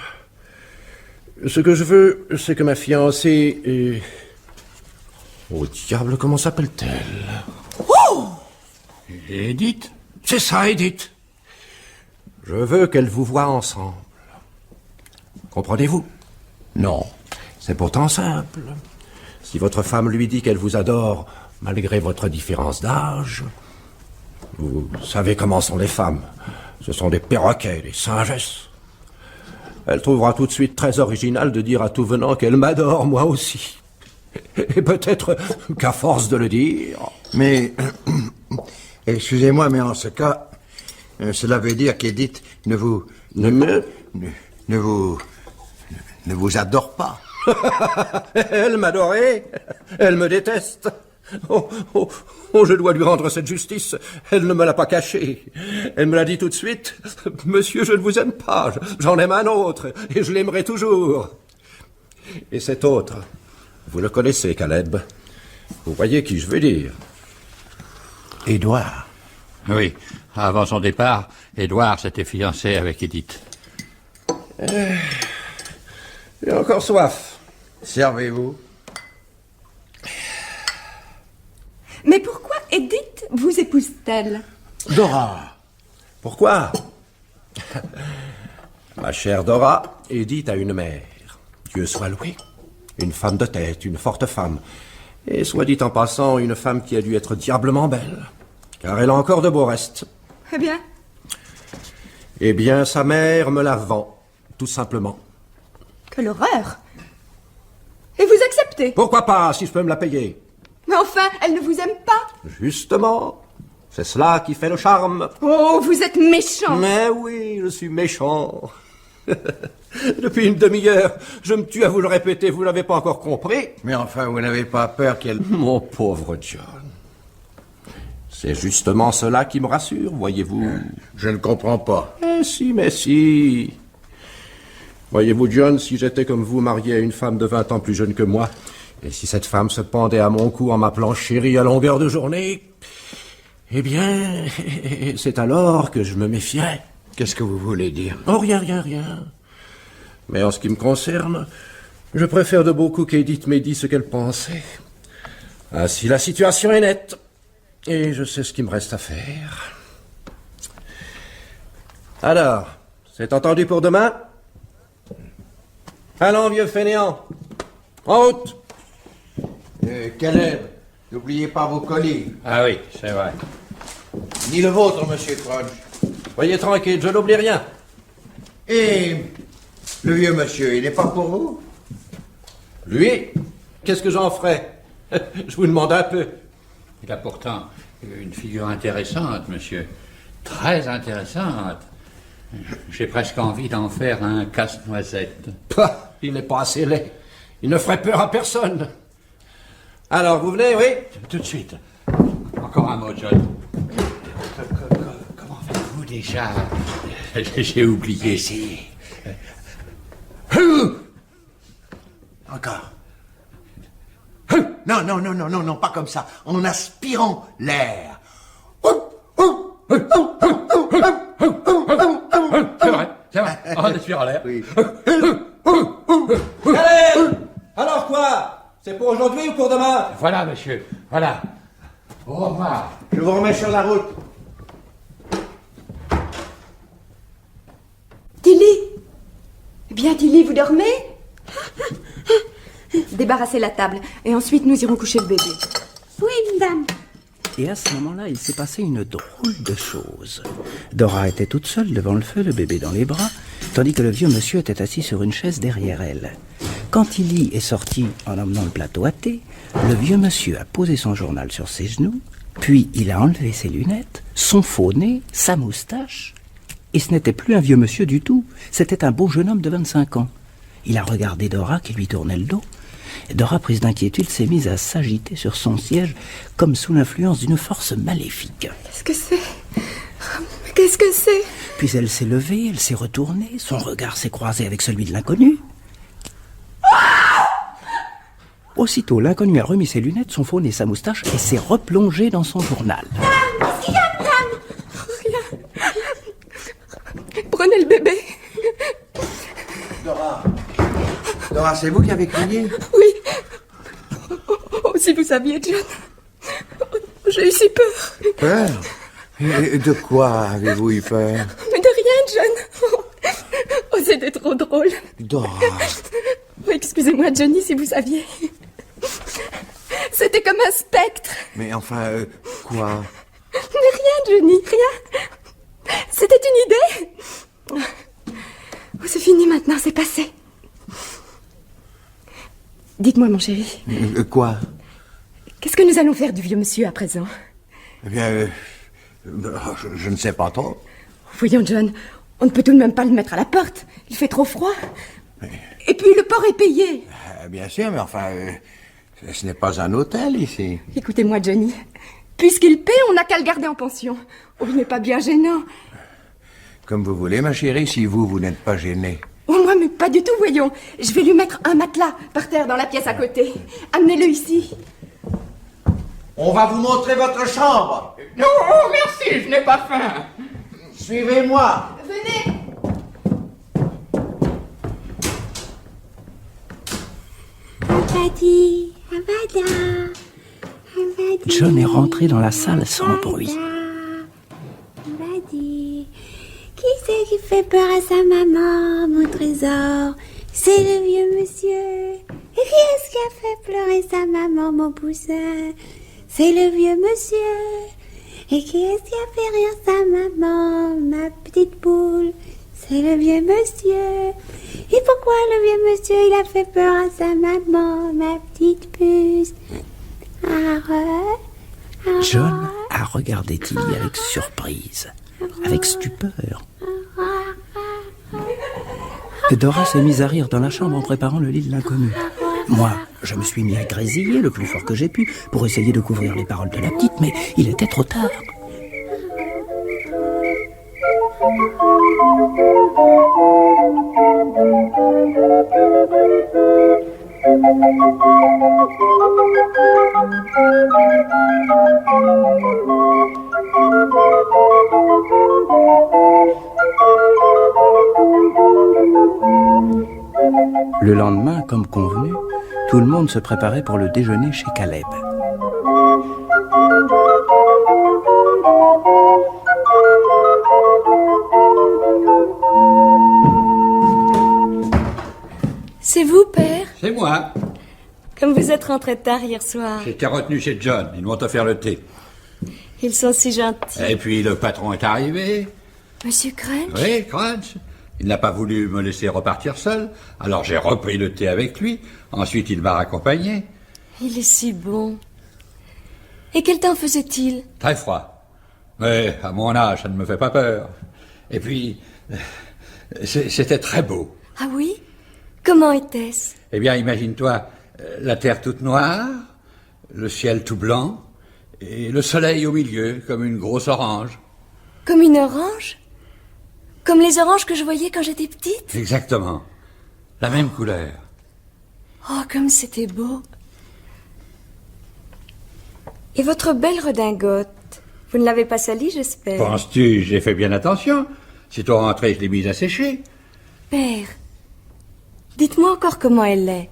[SPEAKER 8] Ce que je veux, c'est que ma fiancée est... Oh diable, comment s'appelle-t-elle?
[SPEAKER 7] Oh! Edith?
[SPEAKER 8] C'est ça, Edith. Je veux qu'elle vous voie ensemble. Comprenez-vous?
[SPEAKER 5] Non.
[SPEAKER 8] C'est pourtant simple. Si votre femme lui dit qu'elle vous adore, malgré votre différence d'âge, vous savez comment sont les femmes. Ce sont des perroquets, des singesses. Elle trouvera tout de suite très original de dire à tout venant qu'elle m'adore, moi aussi. Et peut-être qu'à force de le dire...
[SPEAKER 5] Mais, excusez-moi, mais en ce cas, cela veut dire qu'Edith ne vous adore pas.
[SPEAKER 8] Elle m'adorait, elle me déteste. Oh, je dois lui rendre cette justice. Elle ne me l'a pas caché. Elle me l'a dit tout de suite. Monsieur, je ne vous aime pas. J'en aime un autre, et je l'aimerai toujours. Et cet autre, vous le connaissez, Caleb. Vous voyez qui je veux dire.
[SPEAKER 5] Édouard.
[SPEAKER 7] Oui, avant son départ, Édouard s'était fiancé avec Edith.
[SPEAKER 8] J'ai encore soif.
[SPEAKER 5] Servez-vous.
[SPEAKER 4] Mais pourquoi Edith vous épouse-t-elle?
[SPEAKER 8] Dora. Pourquoi? Ma chère Dora, Edith a une mère. Dieu soit loué. Une femme de tête, une forte femme. Et soit dit en passant, une femme qui a dû être diablement belle. Car elle a encore de beaux restes.
[SPEAKER 4] Eh bien?
[SPEAKER 8] Eh bien, sa mère me la vend, tout simplement.
[SPEAKER 4] Quelle horreur! Et vous acceptez?
[SPEAKER 8] Pourquoi pas, si je peux me la payer?
[SPEAKER 4] Mais enfin, elle ne vous aime pas?
[SPEAKER 8] Justement, c'est cela qui fait le charme.
[SPEAKER 4] Oh, vous êtes méchant!
[SPEAKER 8] Mais oui, je suis méchant. Depuis une demi-heure, je me tue à vous le répéter, vous n'avez pas encore compris?
[SPEAKER 5] Mais enfin, vous n'avez pas peur qu'elle...
[SPEAKER 8] Mon pauvre John. C'est justement cela qui me rassure, voyez-vous.
[SPEAKER 5] Je ne comprends pas.
[SPEAKER 8] Mais si. Voyez-vous, John, si j'étais comme vous, marié à une femme de 20 ans plus jeune que moi, et si cette femme se pendait à mon cou en m'appelant chérie à longueur de journée, eh bien, c'est alors que je me méfierais.
[SPEAKER 5] Qu'est-ce que vous voulez dire?
[SPEAKER 8] Oh, rien. Mais en ce qui me concerne, je préfère de beaucoup qu'Edith m'ait dit ce qu'elle pensait. Ainsi, la situation est nette. Et je sais ce qu'il me reste à faire. Alors, c'est entendu pour demain? Allons, vieux fainéant. En route.
[SPEAKER 5] Caleb, n'oubliez pas vos colis.
[SPEAKER 7] Ah oui, c'est vrai.
[SPEAKER 5] Ni le vôtre, monsieur Crunch.
[SPEAKER 8] Soyez tranquille, je n'oublie rien.
[SPEAKER 5] Et le vieux monsieur, il n'est pas pour vous?
[SPEAKER 8] Lui, qu'est-ce que j'en ferai? Je vous demande un peu.
[SPEAKER 7] Il a pourtant une figure intéressante, monsieur. Très intéressante. J'ai presque envie d'en faire un casse-noisette.
[SPEAKER 8] Pah, il n'est pas assez laid. Il ne ferait peur à personne. Alors, vous venez, oui?
[SPEAKER 7] Tout de suite. Encore un mot, John. Comment faites-vous déjà? J'ai oublié.
[SPEAKER 5] Si. Encore. Non, non, non, non, non, non, pas comme ça. En aspirant l'air.
[SPEAKER 7] C'est vrai. On aspire l'air.
[SPEAKER 5] Oui.
[SPEAKER 8] Allez! Alors quoi? C'est pour aujourd'hui ou pour demain?
[SPEAKER 7] Voilà, monsieur. Voilà. Au revoir.
[SPEAKER 5] Je vous remets sur la route.
[SPEAKER 4] Tilly! Eh bien, Tilly, vous dormez? Débarrassez la table, et ensuite nous irons coucher le bébé.
[SPEAKER 3] Oui, madame.
[SPEAKER 2] Et à ce moment-là, il s'est passé une drôle de chose. Dora était toute seule devant le feu, le bébé dans les bras, tandis que le vieux monsieur était assis sur une chaise derrière elle. Quand Tilly est sortie en emmenant le plateau à thé, le vieux monsieur a posé son journal sur ses genoux, puis il a enlevé ses lunettes, son faux nez, sa moustache, et ce n'était plus un vieux monsieur du tout, c'était un beau jeune homme de 25 ans. Il a regardé Dora qui lui tournait le dos. Dora, prise d'inquiétude, s'est mise à s'agiter sur son siège comme sous l'influence d'une force maléfique.
[SPEAKER 4] Qu'est-ce que c'est? Qu'est-ce que c'est?
[SPEAKER 2] Puis elle s'est levée, elle s'est retournée, son regard s'est croisé avec celui de l'inconnu. Aussitôt, l'inconnu a remis ses lunettes, son faux nez, sa moustache et s'est replongé dans son journal.
[SPEAKER 3] Qu'est-ce qu'il y a, madame?
[SPEAKER 4] Rien. Prenez le bébé.
[SPEAKER 5] Dora. Dora, c'est vous qui avez crié?
[SPEAKER 4] Oui. Oh, si vous saviez, John. Oh, j'ai eu si peur.
[SPEAKER 5] Peur? Et de quoi avez-vous eu peur?
[SPEAKER 4] Mais de rien, John. Oh, c'était trop drôle.
[SPEAKER 5] Dora.
[SPEAKER 4] Oh, excusez-moi, Johnny, si vous saviez. C'était comme un spectre.
[SPEAKER 5] Mais enfin, quoi?
[SPEAKER 4] Mais rien, Johnny, rien. C'était une idée. Oh, c'est fini maintenant, c'est passé. Dites-moi, mon chéri.
[SPEAKER 5] Quoi?
[SPEAKER 4] Qu'est-ce que nous allons faire du vieux monsieur à présent?
[SPEAKER 5] Eh bien, je ne sais pas trop.
[SPEAKER 4] Voyons, John, on ne peut tout de même pas le mettre à la porte. Il fait trop froid. Et puis, le port est payé.
[SPEAKER 5] Bien sûr, mais enfin, ce n'est pas un hôtel ici.
[SPEAKER 4] Écoutez-moi, Johnny. Puisqu'il paie, on n'a qu'à le garder en pension. Oh, il n'est pas bien gênant.
[SPEAKER 5] Comme vous voulez, ma chérie, si vous n'êtes pas gênée.
[SPEAKER 4] Oh, moi, mais pas du tout, voyons. Je vais lui mettre un matelas par terre dans la pièce à côté. Amenez-le ici.
[SPEAKER 5] On va vous montrer votre chambre.
[SPEAKER 6] Non, merci, je n'ai pas faim.
[SPEAKER 5] Suivez-moi.
[SPEAKER 4] Venez.
[SPEAKER 3] Abadi, Abada, Abadi.
[SPEAKER 2] John est rentré dans la salle sans bruit.
[SPEAKER 3] Abadi. Qui c'est qui fait peur à sa maman, mon trésor? C'est le vieux monsieur. Et qui est-ce qui a fait pleurer sa maman, mon poussin? C'est le vieux monsieur. Et qui est-ce qui a fait rire sa maman, ma petite poule? C'est le vieux monsieur. Et pourquoi le vieux monsieur, il a fait peur à sa maman, ma petite puce?
[SPEAKER 2] John a regardé Tilly avec surprise, avec stupeur. Et Dora s'est mise à rire dans la chambre en préparant le lit de l'inconnu. Moi, je me suis mis à grésiller le plus fort que j'ai pu pour essayer de couvrir les paroles de la petite, mais il était trop tard. Le lendemain, comme convenu, tout le monde se préparait pour le déjeuner chez Caleb.
[SPEAKER 4] C'est vous, père?
[SPEAKER 7] C'est moi.
[SPEAKER 4] Comme vous êtes rentré tard hier soir.
[SPEAKER 7] J'étais retenu chez John. Ils m'ont offert le thé.
[SPEAKER 4] Ils sont si gentils.
[SPEAKER 7] Et puis le patron est arrivé.
[SPEAKER 4] Monsieur Crunch?
[SPEAKER 7] Oui, Crunch. Il n'a pas voulu me laisser repartir seul. Alors j'ai repris le thé avec lui. Ensuite, il m'a raccompagné.
[SPEAKER 4] Il est si bon. Et quel temps faisait-il?
[SPEAKER 7] Très froid. Mais à mon âge, ça ne me fait pas peur. Et puis, c'était très beau.
[SPEAKER 4] Ah oui? Comment était-ce?
[SPEAKER 7] Eh bien, imagine-toi, la terre toute noire, le ciel tout blanc, et le soleil au milieu, comme une grosse orange.
[SPEAKER 4] Comme une orange? Comme les oranges que je voyais quand j'étais petite?
[SPEAKER 7] Exactement. La même couleur.
[SPEAKER 4] Oh, comme c'était beau. Et votre belle redingote, vous ne l'avez pas salie, j'espère?
[SPEAKER 7] Penses-tu, j'ai fait bien attention. Si toi rentrais, je l'ai mise à sécher.
[SPEAKER 4] Père, dites-moi encore comment elle est,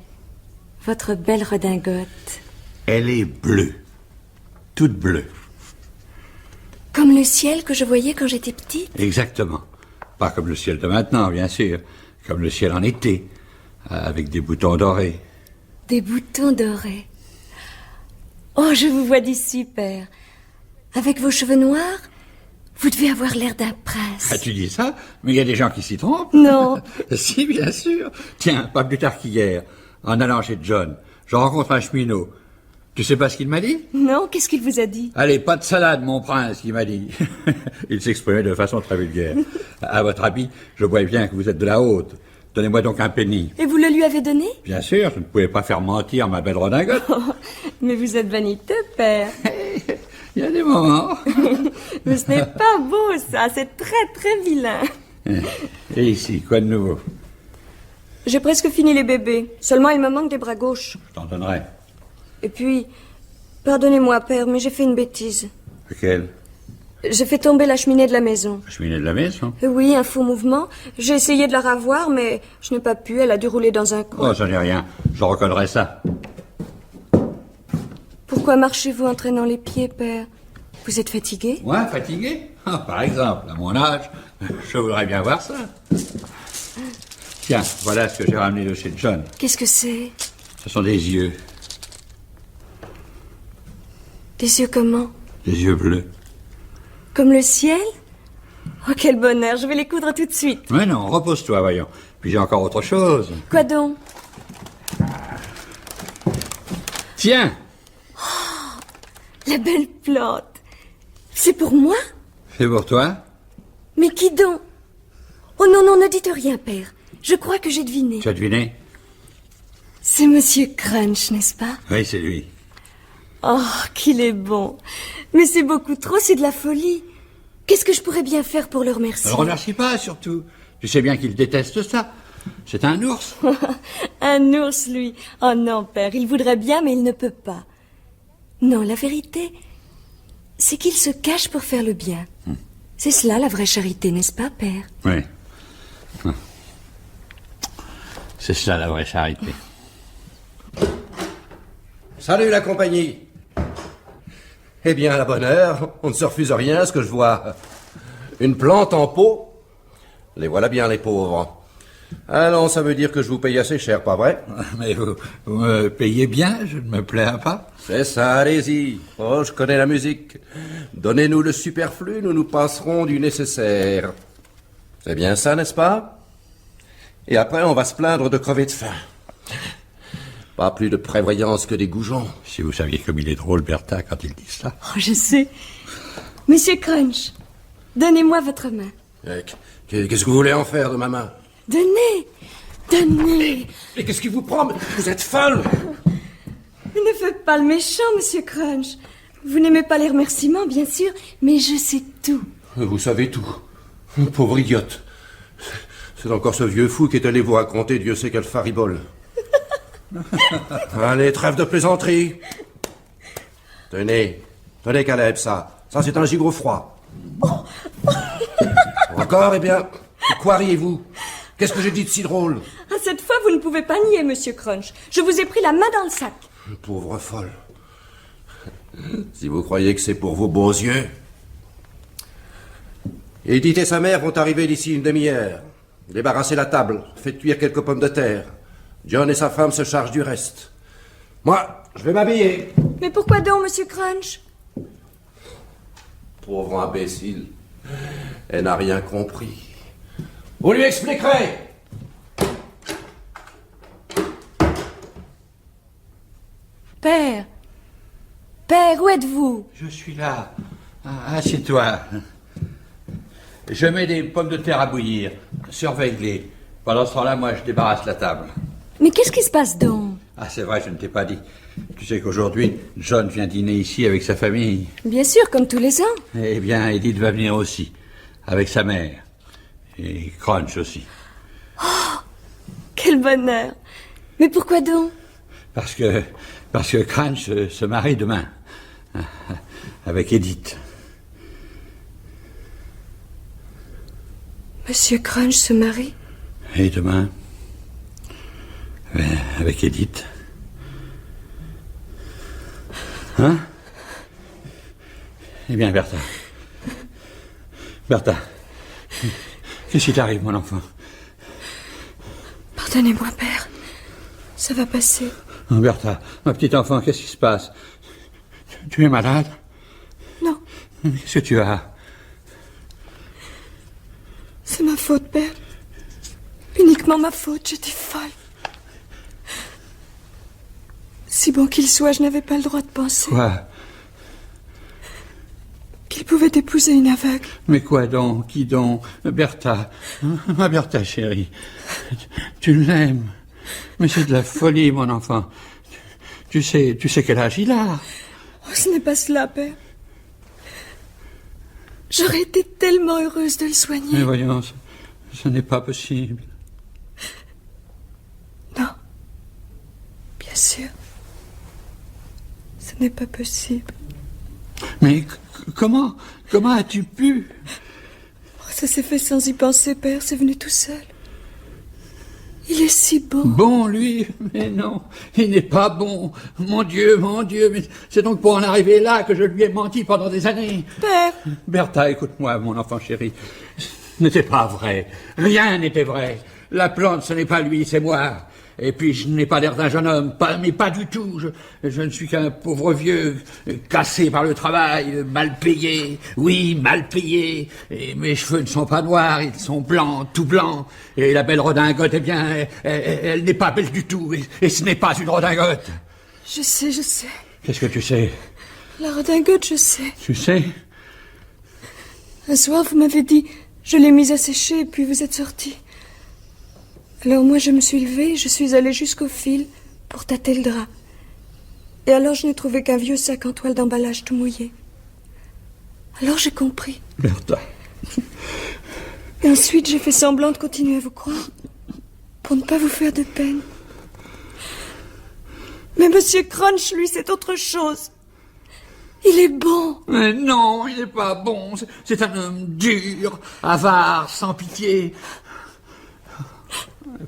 [SPEAKER 4] votre belle redingote.
[SPEAKER 7] Elle est bleue. Toute bleue.
[SPEAKER 4] Comme le ciel que je voyais quand j'étais petite?
[SPEAKER 7] Exactement. Pas comme le ciel de maintenant, bien sûr. Comme le ciel en été, avec des boutons dorés.
[SPEAKER 4] Des boutons dorés. Oh, je vous vois d'ici, père. Avec vos cheveux noirs, vous devez avoir l'air d'un prince.
[SPEAKER 7] Ah, tu dis ça, mais il y a des gens qui s'y trompent.
[SPEAKER 4] Non.
[SPEAKER 7] Si, bien sûr. Tiens, pas plus tard qu'hier, en allant chez John, je rencontre un cheminot. Tu sais pas ce qu'il m'a dit?
[SPEAKER 4] Non, qu'est-ce qu'il vous a dit?
[SPEAKER 7] Allez, pas de salade, mon prince, il m'a dit. Il s'exprimait de façon très vulgaire. À votre habit, je vois bien que vous êtes de la haute. Donnez-moi donc un penny.
[SPEAKER 4] Et vous le lui avez donné?
[SPEAKER 7] Bien sûr, je ne pouvais pas faire mentir ma belle redingote.
[SPEAKER 4] Oh, mais vous êtes vaniteux, père.
[SPEAKER 7] Il y a des moments.
[SPEAKER 4] Mais ce n'est pas beau, ça. C'est très, très vilain.
[SPEAKER 7] Et ici, quoi de nouveau?
[SPEAKER 4] J'ai presque fini les bébés. Seulement, il me manque des bras gauches.
[SPEAKER 7] Je t'en donnerai.
[SPEAKER 4] Et puis, pardonnez-moi, père, mais j'ai fait une bêtise.
[SPEAKER 7] Lequel?
[SPEAKER 4] J'ai fait tomber la cheminée de la maison.
[SPEAKER 7] La cheminée de la maison?
[SPEAKER 4] Oui, un faux mouvement. J'ai essayé de la ravoir, mais je n'ai pas pu. Elle a dû rouler dans un coin.
[SPEAKER 7] Oh, ça n'est rien. Je recollerai ça.
[SPEAKER 4] Pourquoi marchez-vous en traînant les pieds, père? Vous êtes fatigué?
[SPEAKER 7] Moi, fatigué? Ah, par exemple, à mon âge, je voudrais bien voir ça. Tiens, voilà ce que j'ai ramené de chez John.
[SPEAKER 4] Qu'est-ce que c'est?
[SPEAKER 7] Ce sont des yeux.
[SPEAKER 4] Des yeux comment?
[SPEAKER 7] Des yeux bleus.
[SPEAKER 4] Comme le ciel? Oh, quel bonheur, je vais les coudre tout de suite.
[SPEAKER 7] Mais non, repose-toi, voyons. Puis j'ai encore autre chose.
[SPEAKER 4] Quoi donc?
[SPEAKER 7] Tiens!
[SPEAKER 4] La belle plante. C'est pour moi?
[SPEAKER 7] C'est pour toi?
[SPEAKER 4] Mais qui donc? Oh non, non, ne dites rien, père. Je crois que j'ai deviné.
[SPEAKER 7] Tu as deviné?
[SPEAKER 4] C'est Monsieur Crunch, n'est-ce pas?
[SPEAKER 7] Oui, c'est lui.
[SPEAKER 4] Oh, qu'il est bon. Mais c'est beaucoup trop, c'est de la folie. Qu'est-ce que je pourrais bien faire pour le remercier?
[SPEAKER 7] Ne le remercie pas, surtout. Tu sais bien qu'il déteste ça. C'est un ours.
[SPEAKER 4] Un ours, lui. Oh non, père, il voudrait bien, mais il ne peut pas. Non, la vérité, c'est qu'il se cache pour faire le bien. C'est cela, la vraie charité, n'est-ce pas, père?
[SPEAKER 7] Oui. C'est cela, la vraie charité.
[SPEAKER 8] Salut la compagnie. Eh bien, à la bonne heure, on ne se refuse rien à ce que je vois. Une plante en pot. Les voilà bien, les pauvres. Alors, ça veut dire que je vous paye assez cher, pas vrai?
[SPEAKER 7] Mais vous me payez bien, je ne me plains pas.
[SPEAKER 8] C'est ça, allez-y. Oh, je connais la musique. Donnez-nous le superflu, nous nous passerons du nécessaire. C'est bien ça, n'est-ce pas? Et après, on va se plaindre de crever de faim. Pas plus de prévoyance que des goujons.
[SPEAKER 7] Si vous saviez comme il est drôle, Bertha, quand il dit ça.
[SPEAKER 4] Oh, je sais. Monsieur Crunch, donnez-moi votre main.
[SPEAKER 8] Qu'est-ce que vous voulez en faire de ma main?
[SPEAKER 4] Donnez, donnez.
[SPEAKER 8] Mais qu'est-ce qui vous prend? Vous êtes folle!
[SPEAKER 4] Ne faites pas le méchant, Monsieur Crunch. Vous n'aimez pas les remerciements, bien sûr, mais je sais tout.
[SPEAKER 8] Vous savez tout. Pauvre idiote. C'est encore ce vieux fou qui est allé vous raconter Dieu sait quelle faribole. Allez, trêve de plaisanterie. Tenez, Caleb, ça c'est un gigot froid. Encore, eh bien, quoi riez-vous? Qu'est-ce que j'ai dit de si drôle?
[SPEAKER 4] Ah, cette fois, vous ne pouvez pas nier, Monsieur Crunch. Je vous ai pris la main dans le sac.
[SPEAKER 8] Pauvre folle. Si vous croyez que c'est pour vos beaux yeux. Edith et sa mère vont arriver d'ici une demi-heure. Débarrassez la table, faites cuire quelques pommes de terre. John et sa femme se chargent du reste. Moi, je vais m'habiller.
[SPEAKER 4] Mais pourquoi donc, Monsieur Crunch?
[SPEAKER 8] Pauvre imbécile. Elle n'a rien compris. Vous lui expliquerez.
[SPEAKER 4] Père, Père, où êtes-vous?
[SPEAKER 7] Je suis là. Assieds-toi. Je mets des pommes de terre à bouillir. Surveille-les. Pendant ce temps-là, moi, je débarrasse la table.
[SPEAKER 4] Mais qu'est-ce qui se passe donc?
[SPEAKER 7] Ah, c'est vrai, je ne t'ai pas dit. Tu sais qu'aujourd'hui, John vient dîner ici avec sa famille.
[SPEAKER 4] Bien sûr, comme tous les ans.
[SPEAKER 7] Eh bien, Edith va venir aussi, avec sa mère. Et Crunch aussi.
[SPEAKER 4] Oh, quel bonheur. Mais pourquoi donc?
[SPEAKER 7] Parce que Crunch se marie demain. avec Edith.
[SPEAKER 4] Monsieur Crunch se marie?
[SPEAKER 7] Et demain, avec Edith. Hein? Eh bien, Bertha. Bertha, qu'est-ce qui t'arrive, mon enfant?
[SPEAKER 4] Pardonnez-moi, père. Ça va passer.
[SPEAKER 7] Oh, Bertha, ma petite enfant, qu'est-ce qui se passe? Tu es malade?
[SPEAKER 4] Non.
[SPEAKER 7] Qu'est-ce que tu as?
[SPEAKER 4] C'est ma faute, père. Uniquement ma faute, j'étais folle. Si bon qu'il soit, je n'avais pas le droit de penser
[SPEAKER 7] Quoi?
[SPEAKER 4] qu'il pouvait épouser une aveugle.
[SPEAKER 7] Mais quoi donc? Qui donc? Bertha. Ma Bertha, chérie. Tu l'aimes. Mais c'est de la folie, mon enfant. Tu sais quel âge il a.
[SPEAKER 4] Oh, ce n'est pas cela, père. J'aurais été tellement heureuse de le soigner.
[SPEAKER 7] Mais voyons, ce n'est pas possible.
[SPEAKER 4] Non. Bien sûr. Ce n'est pas possible.
[SPEAKER 7] Mais comment as-tu pu?
[SPEAKER 4] Oh, ça s'est fait sans y penser, père. C'est venu tout seul. Il est si bon.
[SPEAKER 7] Bon, lui? Mais non, il n'est pas bon. Mon Dieu, mais c'est donc pour en arriver là que je lui ai menti pendant des années.
[SPEAKER 4] Père!
[SPEAKER 7] Bertha, écoute-moi, mon enfant chéri. Ce n'était pas vrai. Rien n'était vrai. La plante, ce n'est pas lui, c'est moi. Et puis, je n'ai pas l'air d'un jeune homme, mais pas du tout. Je ne suis qu'un pauvre vieux, cassé par le travail, mal payé. Oui, mal payé. Et mes cheveux ne sont pas noirs, ils sont blancs, tout blancs. Et la belle redingote, eh bien, elle n'est pas belle du tout. Et ce n'est pas une redingote.
[SPEAKER 4] Je sais.
[SPEAKER 7] Qu'est-ce que tu sais?
[SPEAKER 4] La redingote, je sais.
[SPEAKER 7] Tu sais?
[SPEAKER 4] Un soir, vous m'avez dit, je l'ai mise à sécher, et puis vous êtes sorti. Alors moi, je me suis levée et je suis allée jusqu'au fil pour tâter le drap. Et alors, je n'ai trouvé qu'un vieux sac en toile d'emballage tout mouillé. Alors, j'ai compris.
[SPEAKER 7] Bertha.
[SPEAKER 4] Et ensuite, j'ai fait semblant de continuer à vous croire, pour ne pas vous faire de peine. Mais Monsieur Crunch, lui, c'est autre chose. Il est bon.
[SPEAKER 7] Mais non, il n'est pas bon. C'est un homme dur, avare, sans pitié.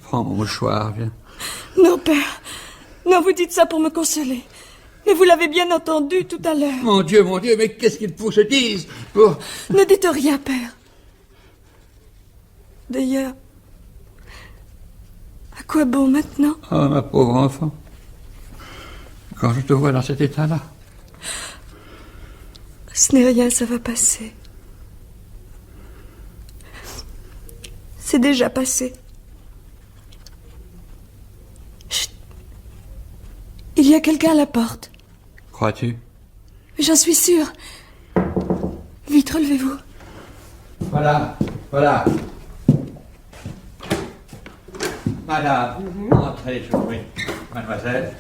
[SPEAKER 7] Prends mon mouchoir, viens.
[SPEAKER 4] Non, père. Non, vous dites ça pour me consoler. Mais vous l'avez bien entendu tout à l'heure.
[SPEAKER 7] Mon Dieu, mais qu'est-ce qu'il faut que je dise pour...
[SPEAKER 4] Ne dites rien, père. D'ailleurs, à quoi bon maintenant?
[SPEAKER 7] Oh, ma pauvre enfant. Quand je te vois dans cet état-là.
[SPEAKER 4] Ce n'est rien, ça va passer. C'est déjà passé. Chut. Il y a quelqu'un à la porte.
[SPEAKER 7] Crois-tu?
[SPEAKER 4] Mais j'en suis sûre. Vite, relevez-vous.
[SPEAKER 7] Voilà. Madame, entrez, je vous prie. Mademoiselle,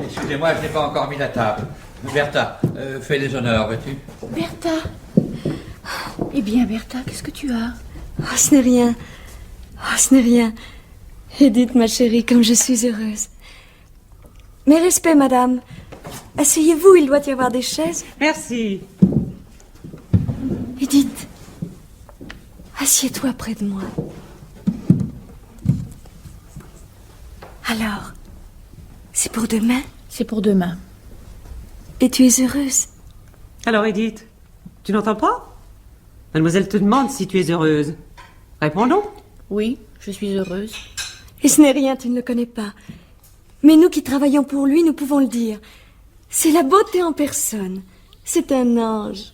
[SPEAKER 7] excusez-moi, je n'ai pas encore mis la table. Bertha, fais les honneurs, veux-tu?
[SPEAKER 9] Bertha. Eh bien, Bertha, qu'est-ce que tu as?
[SPEAKER 4] Oh, ce n'est rien. Edith, ma chérie, comme je suis heureuse. Mes respects, madame. Asseyez-vous, il doit y avoir des chaises.
[SPEAKER 10] Merci.
[SPEAKER 4] Edith, assieds-toi près de moi. Alors, c'est pour demain?
[SPEAKER 9] C'est pour demain.
[SPEAKER 4] Et tu es heureuse?
[SPEAKER 10] Alors, Edith, tu n'entends pas? Mademoiselle te demande si tu es heureuse. Réponds donc.
[SPEAKER 9] Oui, je suis heureuse.
[SPEAKER 4] Et ce n'est rien, tu ne le connais pas. Mais nous qui travaillons pour lui, nous pouvons le dire. C'est la beauté en personne. C'est un ange.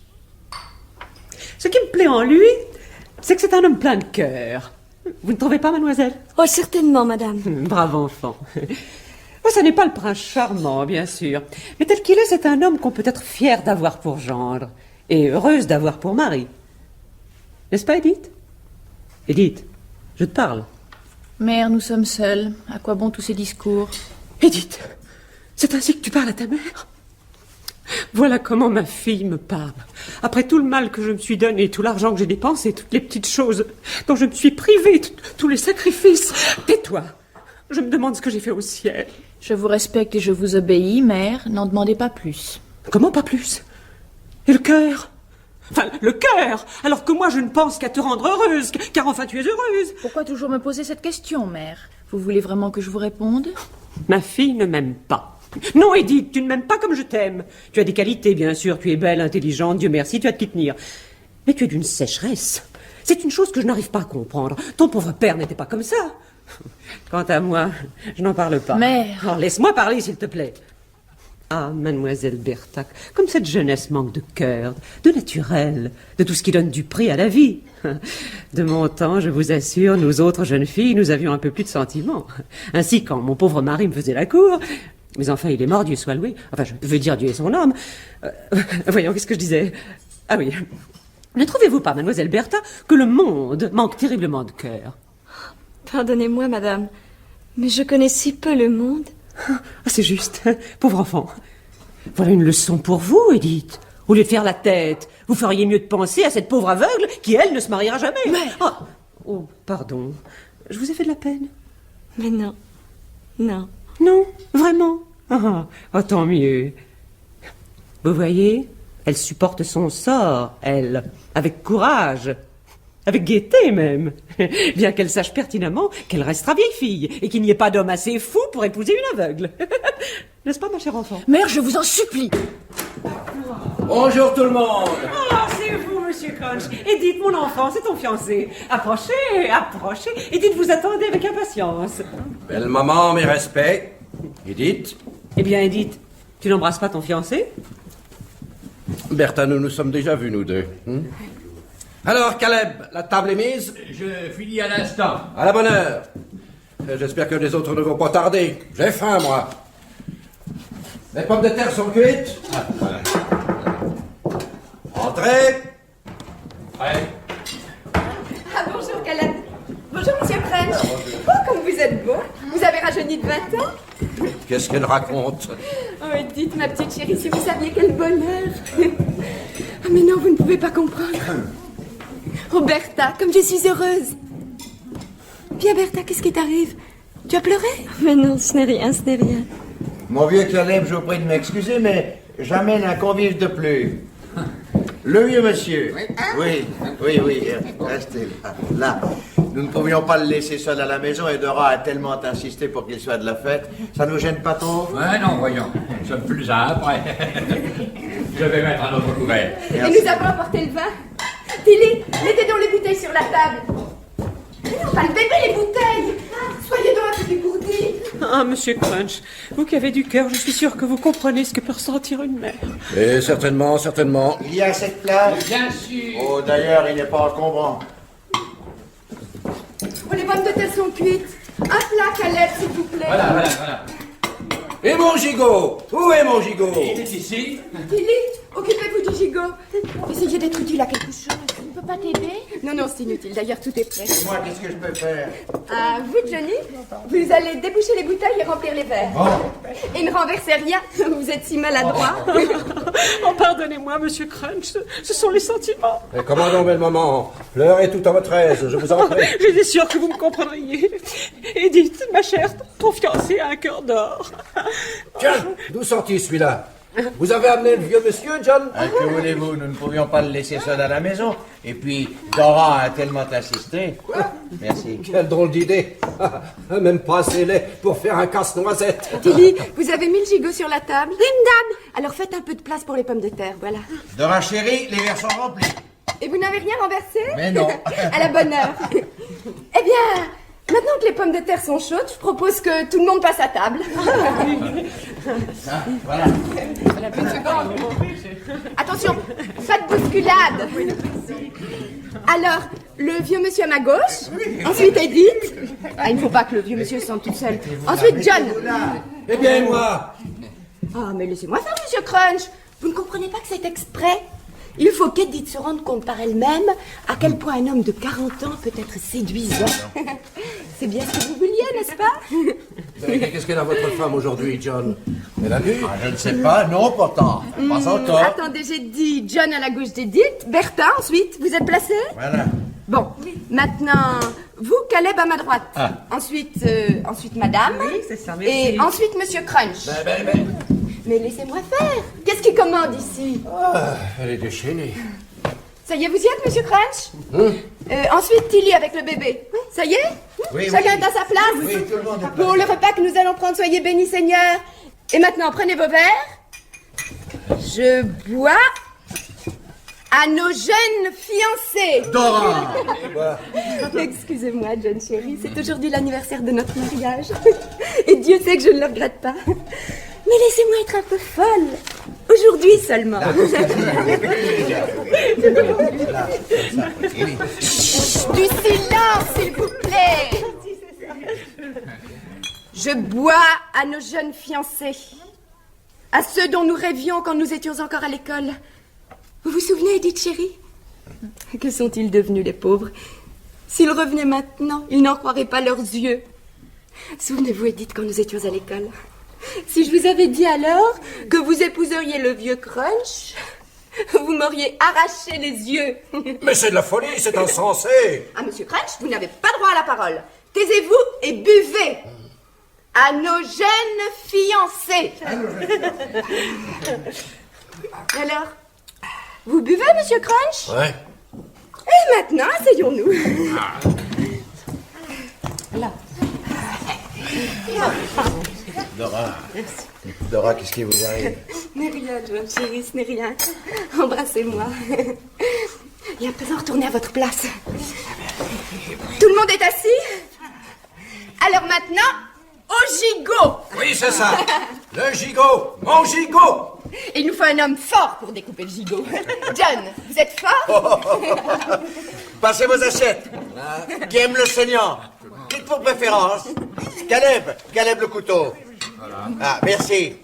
[SPEAKER 10] Ce qui me plaît en lui, c'est que c'est un homme plein de cœur. Vous ne trouvez pas, mademoiselle?
[SPEAKER 4] Oh, certainement, madame.
[SPEAKER 10] Brave enfant. Oh, ça n'est pas le prince charmant, bien sûr. Mais tel qu'il est, c'est un homme qu'on peut être fier d'avoir pour gendre. Et heureuse d'avoir pour mari. N'est-ce pas, Edith? Edith, je te parle.
[SPEAKER 9] Mère, nous sommes seuls. À quoi bon tous ces discours?
[SPEAKER 10] Edith, c'est ainsi que tu parles à ta mère? Voilà comment ma fille me parle. Après tout le mal que je me suis donné, tout l'argent que j'ai dépensé, toutes les petites choses dont je me suis privée, tous les sacrifices. Tais-toi. Je me demande ce que j'ai fait au ciel.
[SPEAKER 9] Je vous respecte et je vous obéis, mère. N'en demandez pas plus.
[SPEAKER 10] Comment pas plus? Et le cœur? Enfin, le cœur! Alors que moi, je ne pense qu'à te rendre heureuse, car enfin tu es heureuse.
[SPEAKER 9] Pourquoi toujours me poser cette question, mère? Vous voulez vraiment que je vous réponde?
[SPEAKER 10] Ma fille ne m'aime pas. Non, Edith, tu ne m'aimes pas comme je t'aime. Tu as des qualités, bien sûr. Tu es belle, intelligente, Dieu merci, tu as de qui tenir. Mais tu es d'une sécheresse. C'est une chose que je n'arrive pas à comprendre. Ton pauvre père n'était pas comme ça. Quant à moi, je n'en parle pas.
[SPEAKER 9] Mère!
[SPEAKER 10] Alors, laisse-moi parler, s'il te plaît. Ah, mademoiselle Bertha, comme cette jeunesse manque de cœur, de naturel, de tout ce qui donne du prix à la vie. De mon temps, je vous assure, nous autres jeunes filles, nous avions un peu plus de sentiments. Ainsi, quand mon pauvre mari me faisait la cour... Mais enfin, il est mort, Dieu soit loué. Enfin, je veux dire, Dieu est son âme. Voyons, qu'est-ce que je disais? Ah oui. Ne trouvez-vous pas, mademoiselle Bertha, que le monde manque terriblement de cœur?
[SPEAKER 11] Pardonnez-moi, madame, mais je connais si peu le monde.
[SPEAKER 10] Ah, c'est juste, pauvre enfant. Voilà une leçon pour vous, Edith. Au lieu de faire la tête, vous feriez mieux de penser à cette pauvre aveugle qui, elle, ne se mariera jamais.
[SPEAKER 11] Mais...
[SPEAKER 10] Oh, pardon. Je vous ai fait de la peine.
[SPEAKER 11] Mais non. Non.
[SPEAKER 10] Non, vraiment. Oh, tant mieux. Vous voyez, elle supporte son sort, elle, avec courage. Avec gaieté, même. Bien qu'elle sache pertinemment qu'elle restera vieille fille et qu'il n'y ait pas d'homme assez fou pour épouser une aveugle. N'est-ce pas, ma chère enfant?
[SPEAKER 9] Mère, je vous en supplie.
[SPEAKER 8] Bonjour tout le monde.
[SPEAKER 10] Oh, c'est vous, monsieur Crunch. Edith, mon enfant, c'est ton fiancé. Approchez, approchez. Edith, vous attendez avec impatience.
[SPEAKER 8] Belle maman, mes respects. Edith?
[SPEAKER 10] Eh bien, Edith, tu n'embrasses pas ton fiancé?
[SPEAKER 8] Bertha, nous nous sommes déjà vus, nous deux. Alors, Caleb, la table est mise?
[SPEAKER 7] Je finis à l'instant.
[SPEAKER 8] À la bonne heure. J'espère que les autres ne vont pas tarder. J'ai faim, moi. Les pommes de terre sont cuites?
[SPEAKER 7] Voilà.
[SPEAKER 8] Entrez.
[SPEAKER 7] Ouais.
[SPEAKER 4] Ah, bonjour, Caleb. Bonjour, monsieur Crunch. Oh, comme vous êtes beau. Vous avez rajeuni de 20 ans.
[SPEAKER 8] Qu'est-ce qu'elle raconte?
[SPEAKER 4] Oh, dites, ma petite chérie, si vous saviez quel bonheur. Ah, mais non, vous ne pouvez pas comprendre. Oh, Bertha, comme je suis heureuse. Bien, Bertha, qu'est-ce qui t'arrive? Tu as pleuré?
[SPEAKER 11] Mais non, ce n'est rien, ce n'est rien.
[SPEAKER 5] Mon vieux Caleb, je vous prie de m'excuser, mais j'amène un convive de plus. Le vieux monsieur. Oui, restez là. Là. Nous ne pouvions pas le laisser seul à la maison et Dora a tellement insisté pour qu'il soit de la fête. Ça nous gêne pas trop?
[SPEAKER 7] Ouais, non, voyons. Nous sommes plus à après. Je vais mettre un autre couvert.
[SPEAKER 4] Et nous avons apporté le vin. Tilly, mettez donc les bouteilles sur la table. Mais non, pas le bébé, les bouteilles. Soyez donc un peu dégourdis.
[SPEAKER 10] Ah, monsieur Crunch, vous qui avez du cœur, je suis sûre que vous comprenez ce que peut ressentir une mère.
[SPEAKER 8] Et certainement, certainement.
[SPEAKER 5] Il y a cette place?
[SPEAKER 7] Bien sûr.
[SPEAKER 5] Oh, d'ailleurs, il n'est pas encombrant.
[SPEAKER 4] Oh, les pommes de terre sont cuites. Un plat, Caleb, s'il vous plaît.
[SPEAKER 7] Voilà.
[SPEAKER 8] Et mon gigot? Où est mon gigot?
[SPEAKER 7] Il est ici.
[SPEAKER 4] Tilly, occupez-vous du gigot. Essayez d'être utile à quelque chose.
[SPEAKER 11] Je ne peux pas t'aider?
[SPEAKER 4] Non, c'est inutile. D'ailleurs, tout est prêt.
[SPEAKER 5] Moi, qu'est-ce que je peux faire?
[SPEAKER 4] Ah, vous, Johnny, vous allez déboucher les bouteilles et remplir les verres. Et ne renversez rien. Vous êtes si maladroit.
[SPEAKER 10] Oh, pardonnez-moi, monsieur Crunch, ce sont les sentiments.
[SPEAKER 8] Et comment donc, belle maman? Pleurez tout à votre aise, je vous en prie.
[SPEAKER 10] J'étais sûre que vous me comprendriez. Edith, ma chère, ton fiancé a un cœur d'or.
[SPEAKER 8] Tiens, d'où sortit celui-là? Vous avez amené le vieux monsieur, John?
[SPEAKER 5] Que voulez-vous? Nous ne pouvions pas le laisser seul à la maison. Et puis, Dora a tellement insisté. Merci.
[SPEAKER 8] Quelle drôle d'idée. Même pas assez laid pour faire un casse-noisette.
[SPEAKER 4] Tilly, vous avez mis le gigot sur la table? Oui, madame. Alors faites un peu de place pour les pommes de terre, voilà.
[SPEAKER 5] Dora chérie, les verres sont remplis.
[SPEAKER 4] Et vous n'avez rien renversé?
[SPEAKER 5] Mais non.
[SPEAKER 4] À la bonne heure. Eh bien, maintenant que les pommes de terre sont chaudes, je propose que tout le monde passe à table.
[SPEAKER 5] Voilà.
[SPEAKER 4] Attention, pas de bousculade. Alors, le vieux monsieur à ma gauche, ensuite Edith. Ah, il ne faut pas que le vieux monsieur se sente tout seul. Ensuite John.
[SPEAKER 8] Eh bien, moi?
[SPEAKER 4] Ah, mais laissez-moi faire, monsieur Crunch. Vous ne comprenez pas que c'est exprès? Il faut qu'Edith se rende compte par elle-même à quel point un homme de 40 ans peut être séduisant. C'est bien ce que vous vouliez, n'est-ce pas?
[SPEAKER 8] Qu'est-ce qu'elle a votre femme aujourd'hui, John? Elle a bu?
[SPEAKER 5] Je ne sais pas, non, pourtant. Pas encore.
[SPEAKER 4] Attendez, j'ai dit John à la gauche d'Edith, Bertha ensuite. Vous êtes placés?
[SPEAKER 5] Voilà.
[SPEAKER 4] Bon, maintenant, vous, Caleb à ma droite. Ensuite madame.
[SPEAKER 10] Oui, c'est ça, merci.
[SPEAKER 4] Et ensuite monsieur Crunch. Mais laissez-moi faire. Qu'est-ce qui commande ici?
[SPEAKER 8] Elle est déchaînée.
[SPEAKER 4] Ça y est, vous y êtes, Monsieur Crunch? Ensuite, Tilly avec le bébé. Ça y est?
[SPEAKER 5] Oui,
[SPEAKER 4] Chacun
[SPEAKER 5] oui.
[SPEAKER 4] est à sa place?
[SPEAKER 5] Oui, tout le monde est
[SPEAKER 4] Pour le repas que nous allons prendre, soyez bénis, Seigneur. Et maintenant, prenez vos verres. Je bois à nos jeunes fiancés.
[SPEAKER 5] Dora!
[SPEAKER 4] Excusez-moi, John chérie, c'est aujourd'hui l'anniversaire de notre mariage. Et Dieu sait que je ne le regrette pas. Mais laissez-moi être un peu folle. Aujourd'hui seulement. Du silence, s'il vous plaît. Je bois à nos jeunes fiancés. À ceux dont nous rêvions quand nous étions encore à l'école. Vous vous souvenez, Edith chérie? Que sont-ils devenus, les pauvres? S'ils revenaient maintenant, ils n'en croiraient pas leurs yeux. Souvenez-vous, Edith, quand nous étions à l'école. Si je vous avais dit alors que vous épouseriez le vieux Crunch, vous m'auriez arraché les yeux.
[SPEAKER 8] Mais c'est de la folie, c'est insensé.
[SPEAKER 4] Ah, Monsieur Crunch, vous n'avez pas droit à la parole. Taisez-vous et buvez. À nos jeunes fiancés. Alors, vous buvez, Monsieur Crunch?
[SPEAKER 8] Ouais.
[SPEAKER 4] Et maintenant, asseyons-nous. Là.
[SPEAKER 5] Dora, qu'est-ce qui vous arrive?
[SPEAKER 4] Ce n'est rien, John, chérie, ce n'est rien. Embrassez-moi. Et à présent, retournez à votre place. Tout le monde est assis? Alors maintenant, au gigot.
[SPEAKER 8] Oui, c'est ça. Le gigot, mon gigot.
[SPEAKER 4] Et il nous faut un homme fort pour découper le gigot. John, vous êtes fort?
[SPEAKER 5] Passez vos assiettes. Qui aime le saignant? Dites pour préférence. Caleb le couteau. Ah, merci.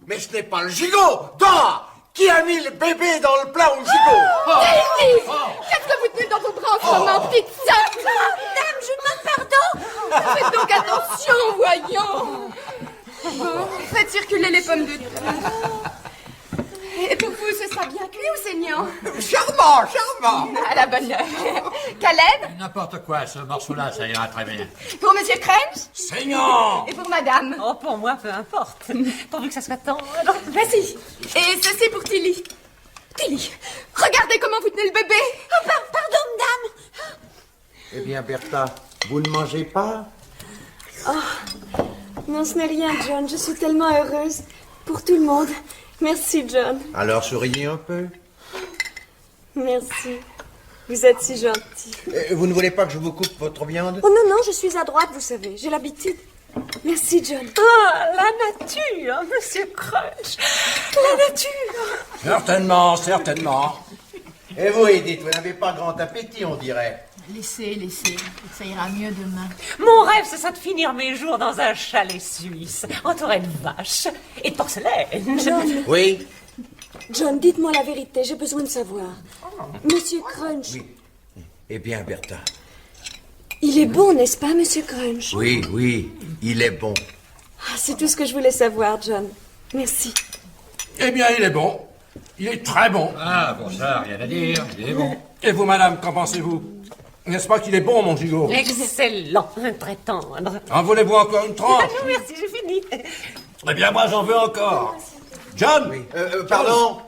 [SPEAKER 5] Mais ce n'est pas le gigot. Dora! Qui a mis le bébé dans le plat au gigot?
[SPEAKER 4] Qu'est-ce que vous tenez dans vos bras en ce moment, petite sœur? Madame, je demande pardon. Faites donc attention, voyons. Faites circuler les pommes de terre. Et pour vous, ce sera bien cuit ou saignant?
[SPEAKER 6] Charmant, charmant.
[SPEAKER 4] À la bonne heure. Caleb?
[SPEAKER 7] N'importe quoi, ce morceau-là, ça ira très bien.
[SPEAKER 4] Pour Monsieur Crunch?
[SPEAKER 8] Saignant.
[SPEAKER 4] Et pour Madame?
[SPEAKER 10] Oh, pour moi, peu importe. Pourvu que ça soit tendre.
[SPEAKER 4] Vas-y. Et ceci pour Tilly. Tilly, regardez comment vous tenez le bébé. Oh, pardon, madame.
[SPEAKER 5] Eh bien, Bertha, vous ne mangez pas?
[SPEAKER 11] Non, ce n'est rien, John. Je suis tellement heureuse. Pour tout le monde. Merci, John.
[SPEAKER 5] Alors, souriez un peu.
[SPEAKER 11] Merci. Vous êtes si gentil.
[SPEAKER 5] Vous ne voulez pas que je vous coupe votre viande?
[SPEAKER 11] Oh non, non, je suis à droite, vous savez. J'ai l'habitude. Merci, John.
[SPEAKER 10] Ah, la nature, Monsieur Crunch. La nature.
[SPEAKER 8] Certainement, certainement.
[SPEAKER 5] Et vous, Edith, vous n'avez pas grand appétit, on dirait.
[SPEAKER 9] Laissez. Ça ira mieux demain.
[SPEAKER 10] Mon rêve, c'est ça de finir mes jours dans un chalet suisse, entouré de vaches et de porcelaine.
[SPEAKER 11] John,
[SPEAKER 5] Oui?
[SPEAKER 11] John, dites-moi la vérité. J'ai besoin de savoir. Monsieur Crunch,
[SPEAKER 5] Oui. Eh bien, Bertha.
[SPEAKER 11] il est bon, n'est-ce pas, Monsieur Crunch?
[SPEAKER 5] Oui, il est bon.
[SPEAKER 11] Ah, c'est tout ce que je voulais savoir, John. Merci.
[SPEAKER 8] Eh bien, il est bon. Il est très bon.
[SPEAKER 7] Ah, bon, ça, rien à dire, il est bon.
[SPEAKER 8] Et vous, madame, qu'en pensez-vous? N'est-ce pas qu'il est bon, mon gigot?
[SPEAKER 10] Excellent, très tendre.
[SPEAKER 8] En voulez-vous encore une tranche?
[SPEAKER 10] Non, merci, j'ai fini.
[SPEAKER 8] Eh bien, moi, j'en veux encore. John?
[SPEAKER 5] Oui. Pardon?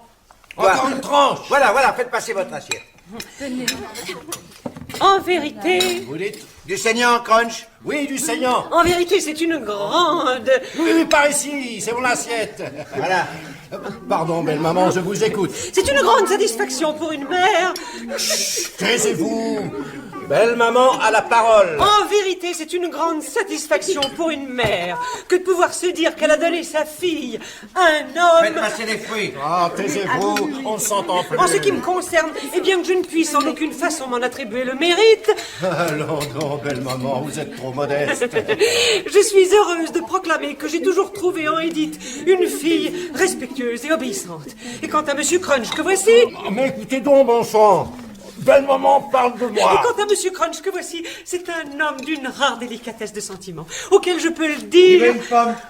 [SPEAKER 8] Encore une tranche.
[SPEAKER 5] Voilà, faites passer votre assiette.
[SPEAKER 10] En vérité,
[SPEAKER 5] Vous dites? Du saignant, Crunch?
[SPEAKER 8] Oui, du saignant.
[SPEAKER 10] en vérité, c'est une grande...
[SPEAKER 8] Oui, par ici, c'est mon assiette.
[SPEAKER 5] Voilà.
[SPEAKER 8] Pardon, belle maman, je vous écoute.
[SPEAKER 10] C'est une grande satisfaction pour une mère.
[SPEAKER 8] Taisez-vous. Belle maman a la parole.
[SPEAKER 10] En vérité, c'est une grande satisfaction pour une mère que de pouvoir se dire qu'elle a donné sa fille à un
[SPEAKER 5] Faites
[SPEAKER 10] homme.
[SPEAKER 5] passer les fruits.
[SPEAKER 8] Ah, taisez-vous, on ne s'entend plus.
[SPEAKER 10] En ce qui me concerne, et bien que je ne puisse en aucune façon m'en attribuer le mérite,
[SPEAKER 8] Allons donc, belle maman, vous êtes trop modeste.
[SPEAKER 10] je suis heureuse de proclamer que j'ai toujours trouvé en Edith une fille respectueuse et obéissante. Et quant à Monsieur Crunch que voici,
[SPEAKER 8] Mais écoutez donc, bon sang. Belle maman parle de
[SPEAKER 10] et
[SPEAKER 8] moi.
[SPEAKER 10] quant à Monsieur Crunch que voici, c'est un homme d'une rare délicatesse de sentiment, auquel je peux le dire.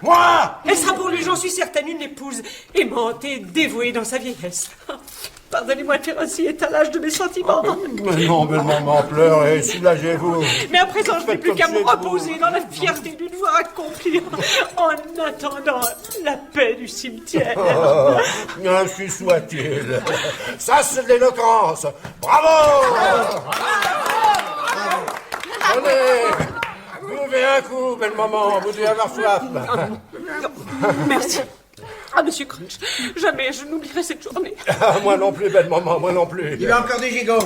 [SPEAKER 8] Moi.
[SPEAKER 10] Elle sera pour lui, j'en suis certaine, une épouse aimante et dévouée dans sa vieillesse. Pardonnez-moi de faire un si étalage de mes sentiments.
[SPEAKER 8] Mais non, belle maman, pleurez, soulagez-vous.
[SPEAKER 10] Mais à présent, je n'ai
[SPEAKER 8] Faites
[SPEAKER 10] plus
[SPEAKER 8] comme
[SPEAKER 10] qu'à
[SPEAKER 8] chez
[SPEAKER 10] me
[SPEAKER 8] vous.
[SPEAKER 10] reposer dans la fierté d'une voie accomplie en attendant la paix du cimetière.
[SPEAKER 8] Oh, ainsi soit-il. Ça, c'est de l'éloquence. Bravo! Tenez, buvez un coup, belle maman, vous devez avoir soif.
[SPEAKER 10] Merci. Ah, monsieur Crunch, jamais je n'oublierai cette journée.
[SPEAKER 8] Ah, moi non plus, belle maman, moi non plus.
[SPEAKER 5] Il y a encore des gigots.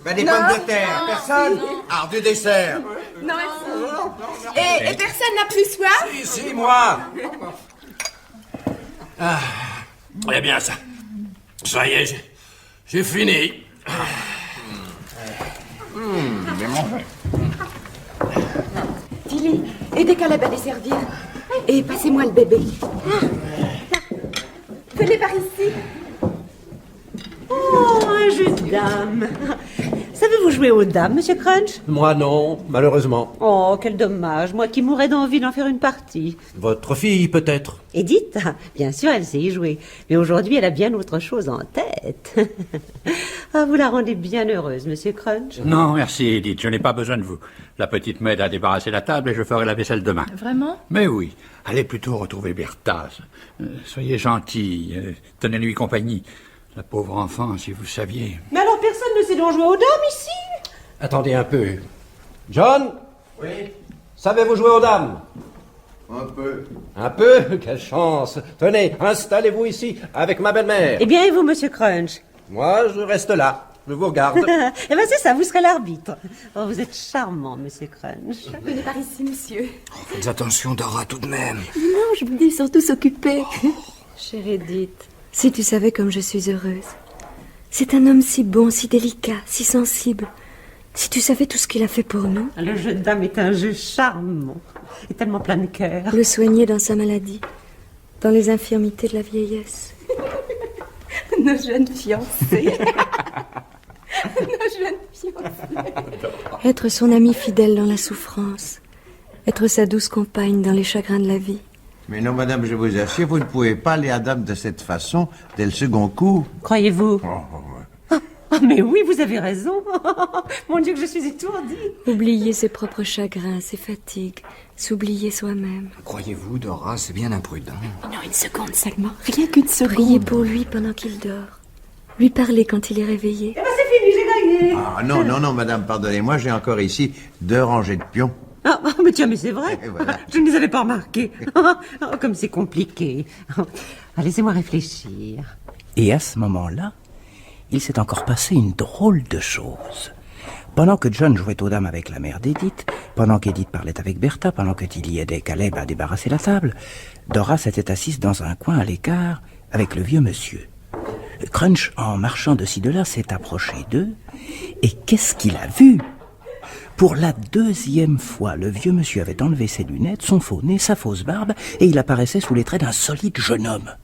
[SPEAKER 5] Ben, des pommes de terre. Personne. Ah, du dessert.
[SPEAKER 4] Non, merci. Et personne n'a plus soif?
[SPEAKER 8] Si, moi. Ah, eh bien, ça y est, j'ai fini.
[SPEAKER 5] Bien mangé.
[SPEAKER 4] Tilly, aidez Caleb à les servir. Et passez-moi le bébé. Venez par ici.
[SPEAKER 10] Oh, un jeu de dames. Savez-vous jouer aux dames, monsieur Crunch?
[SPEAKER 8] Moi non, malheureusement.
[SPEAKER 10] Oh, quel dommage, moi qui mourrais d'envie d'en faire une partie.
[SPEAKER 8] Votre fille, peut-être.
[SPEAKER 10] Edith, bien sûr, elle sait y jouer. Mais aujourd'hui, elle a bien autre chose en tête. Ah, vous la rendez bien heureuse, monsieur Crunch.
[SPEAKER 7] Non, merci, Edith, je n'ai pas besoin de vous. La petite m'aide à débarrasser la table et je ferai la vaisselle demain.
[SPEAKER 9] Vraiment?
[SPEAKER 7] Mais oui, allez plutôt retrouver Bertha. Soyez gentille, tenez-lui compagnie. La pauvre enfant, si vous saviez.
[SPEAKER 10] Mais alors, personne ne sait donc jouer aux dames ici?
[SPEAKER 8] Attendez un peu. John?
[SPEAKER 5] Oui.
[SPEAKER 8] Savez-vous jouer aux dames?
[SPEAKER 5] Un peu.
[SPEAKER 8] Un peu? Quelle chance. Tenez, installez-vous ici, avec ma belle-mère.
[SPEAKER 10] Eh bien, et vous, monsieur Crunch?
[SPEAKER 8] Moi, je reste là. Je vous regarde.
[SPEAKER 10] Eh bien, c'est ça, vous serez l'arbitre. Oh, vous êtes charmant, monsieur Crunch.
[SPEAKER 4] Venez par ici, monsieur.
[SPEAKER 8] Faites attention, Dora, tout de même.
[SPEAKER 3] Non, je vous dis surtout s'occuper. Chère Edith, si tu savais comme je suis heureuse. C'est un homme si bon, si délicat, si sensible. Si tu savais tout ce qu'il a fait pour nous.
[SPEAKER 10] Le jeu de dames est un jeu charmant et tellement plein de cœur.
[SPEAKER 3] Le soigner dans sa maladie, dans les infirmités de la vieillesse.
[SPEAKER 4] Nos jeunes fiancés. Nos jeunes fiancés.
[SPEAKER 3] Être son ami fidèle dans la souffrance. Être sa douce compagne dans les chagrins de la vie.
[SPEAKER 5] Mais non, madame, je vous assure, vous ne pouvez pas aller à dame de cette façon dès le second coup.
[SPEAKER 10] Croyez-vous? Ah, mais oui, vous avez raison. Mon Dieu, que je suis étourdie.
[SPEAKER 3] Oublier ses propres chagrins, ses fatigues. S'oublier soi-même.
[SPEAKER 12] Croyez-vous, Dora, c'est bien imprudent.
[SPEAKER 3] Non, une seconde seulement. Rien qu'une seconde. Prier pour lui pendant qu'il dort. Lui parler quand il est réveillé.
[SPEAKER 10] Eh ben, c'est fini, j'ai gagné.
[SPEAKER 5] Ah non, non, non, madame, pardonnez-moi, j'ai encore ici 2 rangées de pions.
[SPEAKER 10] Ah, mais tiens, mais c'est vrai.
[SPEAKER 5] Et voilà.
[SPEAKER 10] Je ne les avais pas remarqués. Oh, comme c'est compliqué. Ah, laissez-moi réfléchir.
[SPEAKER 2] Et à ce moment-là, il s'est encore passé une drôle de chose. Pendant que John jouait aux dames avec la mère d'Edith, pendant qu'Edith parlait avec Bertha, pendant que Tilly aidait Caleb à débarrasser la table, Dora s'était assise dans un coin à l'écart avec le vieux monsieur. Crunch, en marchant de ci de là, s'est approché d'eux, et qu'est-ce qu'il a vu? Pour la 2e fois, le vieux monsieur avait enlevé ses lunettes, son faux nez, sa fausse barbe, et il apparaissait sous les traits d'un solide jeune homme.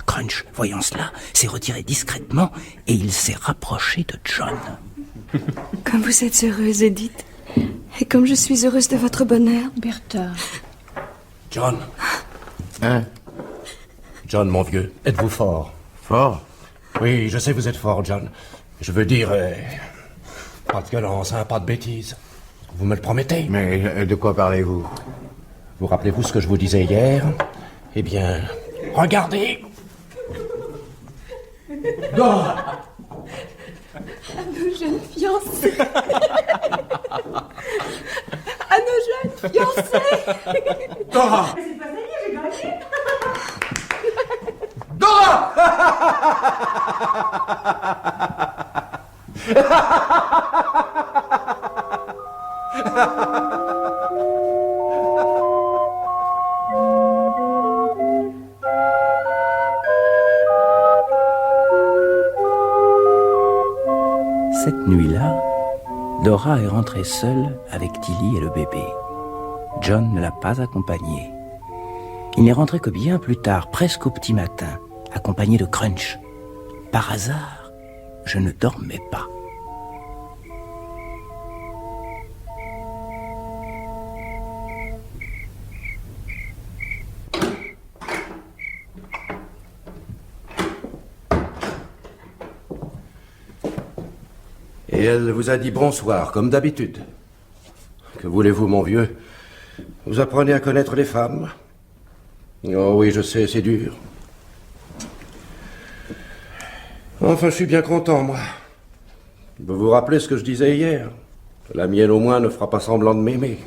[SPEAKER 2] Crunch, voyant cela, s'est retiré discrètement et il s'est rapproché de John.
[SPEAKER 3] Comme vous êtes heureuse, Edith. Et comme je suis heureuse de votre bonheur.
[SPEAKER 9] Bertha.
[SPEAKER 8] John.
[SPEAKER 5] Hein?
[SPEAKER 8] John, mon vieux, êtes-vous fort?
[SPEAKER 5] Fort?
[SPEAKER 8] Oui, je sais vous êtes fort, John. Je veux dire, pas de violence, hein, pas de bêtises. Vous me le promettez?
[SPEAKER 5] Mais de quoi parlez-vous?
[SPEAKER 8] Vous rappelez-vous ce que je vous disais hier? Eh bien, regardez. Dora!
[SPEAKER 4] À nos jeunes fiancés. À nos jeunes fiancés.
[SPEAKER 8] Dora!
[SPEAKER 10] C'est pas ça, j'ai gagné.
[SPEAKER 8] Dora!
[SPEAKER 2] Cette nuit-là, Dora est rentrée seule avec Tilly et le bébé. John ne l'a pas accompagnée. Il n'est rentré que bien plus tard, presque au petit matin, accompagné de Crunch. Par hasard, je ne dormais pas.
[SPEAKER 8] Et elle vous a dit bonsoir, comme d'habitude. Que voulez-vous, mon vieux? Vous apprenez à connaître les femmes. Oh oui, je sais, c'est dur. Enfin, je suis bien content, moi. Vous vous rappelez ce que je disais hier? La mienne, au moins, ne fera pas semblant de m'aimer.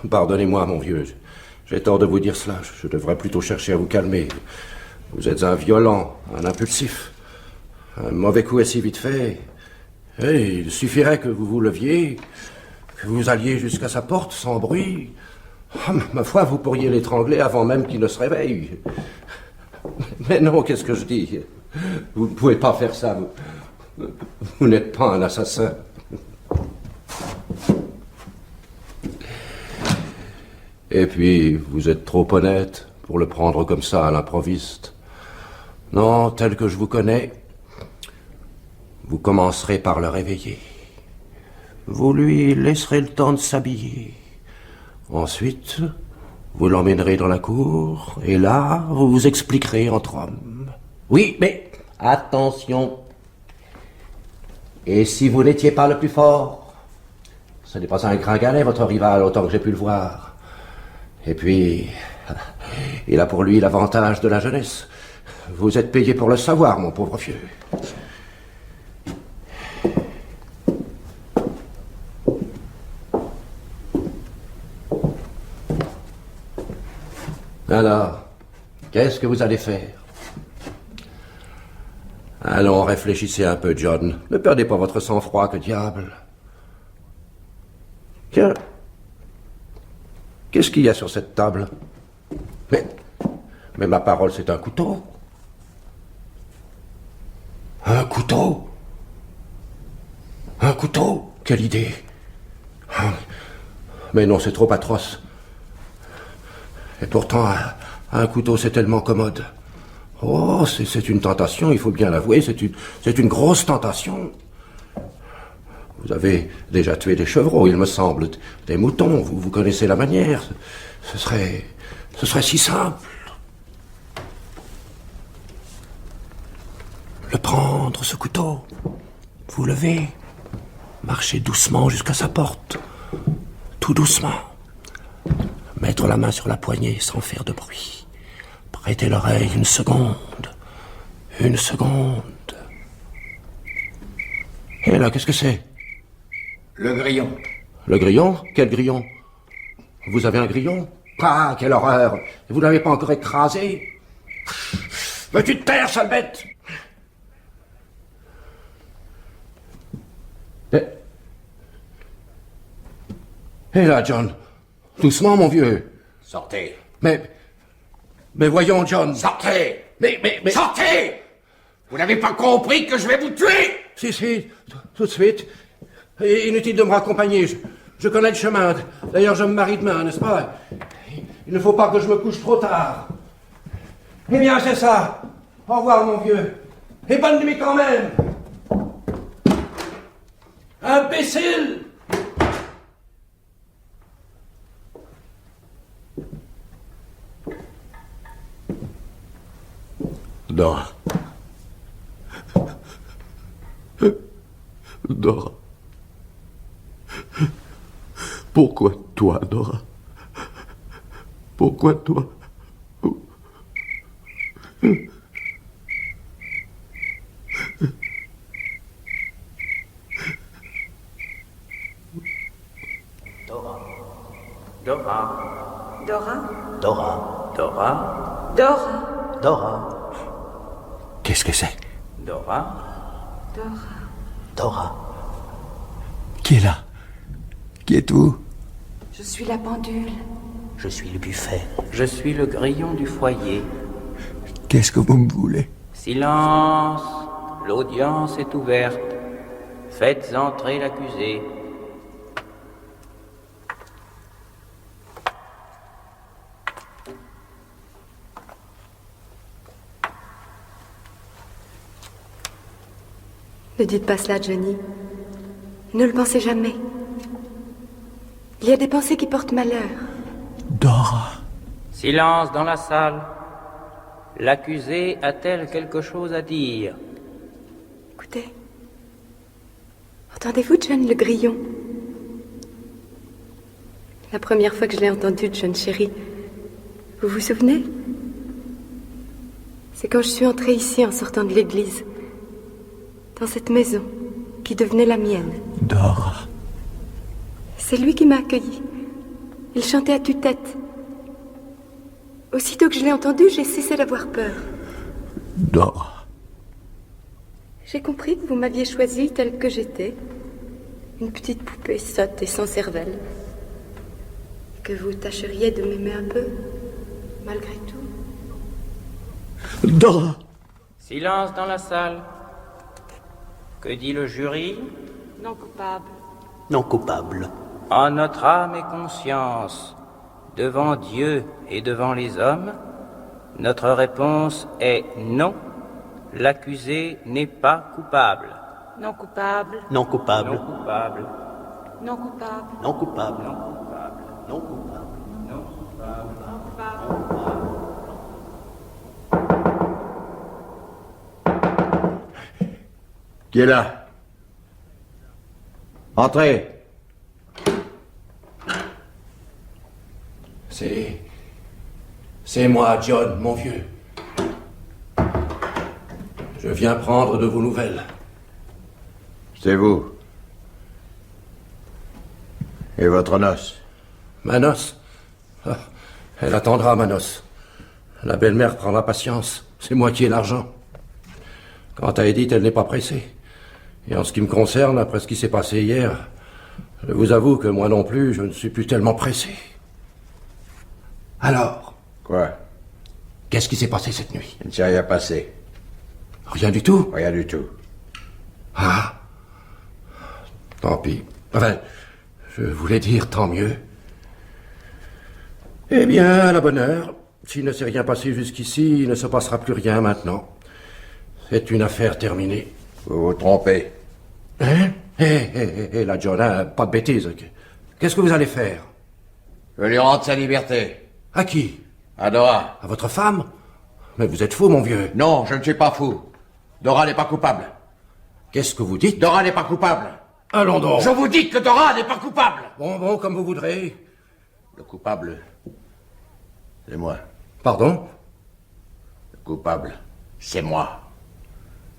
[SPEAKER 8] Pardonnez-moi, mon vieux. J'ai tort de vous dire cela. Je devrais plutôt chercher à vous calmer. Vous êtes un violent, un impulsif. Un mauvais coup est si vite fait. Et il suffirait que vous vous leviez, que vous alliez jusqu'à sa porte sans bruit. Oh, ma foi, vous pourriez l'étrangler avant même qu'il ne se réveille. Mais non, qu'est-ce que je dis? Vous ne pouvez pas faire ça. Vous n'êtes pas un assassin. Et puis, vous êtes trop honnête pour le prendre comme ça à l'improviste. Non, tel que je vous connais, vous commencerez par le réveiller. Vous lui laisserez le temps de s'habiller. Ensuite, vous l'emmènerez dans la cour, et là, vous vous expliquerez entre hommes. Oui, mais attention. Et si vous n'étiez pas le plus fort? Ce n'est pas un gringalet, votre rival, autant que j'ai pu le voir. Et puis, il a pour lui l'avantage de la jeunesse. Vous êtes payé pour le savoir, mon pauvre vieux. Alors, qu'est-ce que vous allez faire? Allons, réfléchissez un peu, John. Ne perdez pas votre sang-froid, que diable. Tiens, qu'est-ce qu'il y a sur cette table? Mais ma parole, c'est un couteau. Un couteau? Un couteau? Quelle idée! Mais non, c'est trop atroce. Et pourtant, un couteau, c'est tellement commode. Oh, c'est une tentation, il faut bien l'avouer, c'est une grosse tentation. Vous avez déjà tué des chevreaux, il me semble, des moutons, vous connaissez la manière. Ce serait si simple. Le prendre, ce couteau, vous lever, marcher doucement jusqu'à sa porte, tout doucement. Mettre la main sur la poignée sans faire de bruit. Prêter l'oreille une seconde. Une seconde. Et là, qu'est-ce que c'est?
[SPEAKER 5] Le grillon.
[SPEAKER 8] Le grillon? Quel grillon? Vous avez un grillon? Ah, quelle horreur! Vous l'avez pas encore écrasé? Veux-tu te taire, sale bête? Et là, John, doucement, mon vieux.
[SPEAKER 5] Sortez.
[SPEAKER 8] Mais voyons, John.
[SPEAKER 5] Sortez.
[SPEAKER 8] Mais...
[SPEAKER 5] Sortez. Vous n'avez pas compris que je vais vous tuer?
[SPEAKER 8] Si, tout de suite. Et inutile de me raccompagner. Je connais le chemin. D'ailleurs, je me marie demain, n'est-ce pas? Il ne faut pas que je me couche trop tard. Eh bien, c'est ça. Au revoir, mon vieux. Et bonne nuit quand même. Imbécile! Dora. Dora. Pourquoi toi, Dora? Pourquoi toi?
[SPEAKER 13] Dora. Dora.
[SPEAKER 3] Dora?
[SPEAKER 13] Dora. Dora.
[SPEAKER 3] Dora?
[SPEAKER 13] Dora.
[SPEAKER 8] Qu'est-ce que c'est?
[SPEAKER 13] Dora.
[SPEAKER 3] Dora.
[SPEAKER 13] Dora.
[SPEAKER 12] Qui est là? Qui êtes-vous?
[SPEAKER 3] Je suis la pendule.
[SPEAKER 13] Je suis le buffet. Je suis le grillon du foyer.
[SPEAKER 12] Qu'est-ce que vous me voulez?
[SPEAKER 13] Silence. L'audience est ouverte. Faites entrer l'accusé.
[SPEAKER 4] Ne dites pas cela, Johnny. Ne le pensez jamais. Il y a des pensées qui portent malheur.
[SPEAKER 12] Dora.
[SPEAKER 13] Silence dans la salle. L'accusée a-t-elle quelque chose à dire?
[SPEAKER 4] Écoutez. Entendez-vous John le grillon? La première fois que je l'ai entendu, John chéri, vous vous souvenez? C'est quand je suis entrée ici en sortant de l'église, dans cette maison qui devenait la mienne.
[SPEAKER 12] Dora.
[SPEAKER 4] C'est lui qui m'a accueillie. Il chantait à tue-tête. Aussitôt que je l'ai entendu, j'ai cessé d'avoir peur.
[SPEAKER 12] Dora.
[SPEAKER 4] J'ai compris que vous m'aviez choisie telle que j'étais. Une petite poupée sotte et sans cervelle. Que vous tâcheriez de m'aimer un peu, malgré tout.
[SPEAKER 12] Dora.
[SPEAKER 13] Silence dans la salle. Que dit le jury?
[SPEAKER 4] Non coupable.
[SPEAKER 14] Non coupable.
[SPEAKER 13] En notre âme et conscience, devant Dieu et devant les hommes, notre réponse est non. L'accusé n'est pas coupable.
[SPEAKER 4] Non coupable.
[SPEAKER 14] Non coupable.
[SPEAKER 13] Non coupable.
[SPEAKER 4] Non coupable.
[SPEAKER 14] Non coupable.
[SPEAKER 13] Non coupable.
[SPEAKER 14] Non coupable.
[SPEAKER 13] Non coupable.
[SPEAKER 5] Qui est là? Entrez.
[SPEAKER 8] C'est moi, John, mon vieux. Je viens prendre de vos nouvelles.
[SPEAKER 5] C'est vous. Et votre noce?
[SPEAKER 8] Ma noce? Ah, elle attendra, ma noce. La belle-mère prendra patience. C'est moi qui ai l'argent. Quant à Edith, elle n'est pas pressée. Et en ce qui me concerne, après ce qui s'est passé hier, je vous avoue que moi non plus, je ne suis plus tellement pressé. Alors?
[SPEAKER 5] Quoi?
[SPEAKER 8] Qu'est-ce qui s'est passé cette nuit?
[SPEAKER 5] Il ne s'est rien passé.
[SPEAKER 8] Rien du tout?
[SPEAKER 5] Rien du tout.
[SPEAKER 8] Ah? Tant pis. Enfin, je voulais dire tant mieux. Eh bien, à la bonne heure. S'il ne s'est rien passé jusqu'ici, il ne se passera plus rien maintenant. C'est une affaire terminée.
[SPEAKER 5] Vous vous trompez.
[SPEAKER 8] Hein? Là, John, hein, pas de bêtises. Qu'est-ce que vous allez faire?
[SPEAKER 5] Je lui rendre sa liberté.
[SPEAKER 8] À qui?
[SPEAKER 5] À Dora.
[SPEAKER 8] À votre femme? Mais vous êtes fou, mon vieux.
[SPEAKER 5] Non, je ne suis pas fou. Dora n'est pas coupable.
[SPEAKER 8] Qu'est-ce que vous dites?
[SPEAKER 5] Dora n'est pas coupable.
[SPEAKER 8] Allons donc.
[SPEAKER 5] Je vous dis que Dora n'est pas coupable.
[SPEAKER 8] Bon, comme vous voudrez.
[SPEAKER 5] Le coupable, c'est moi.
[SPEAKER 8] Pardon?
[SPEAKER 5] Le coupable, c'est moi.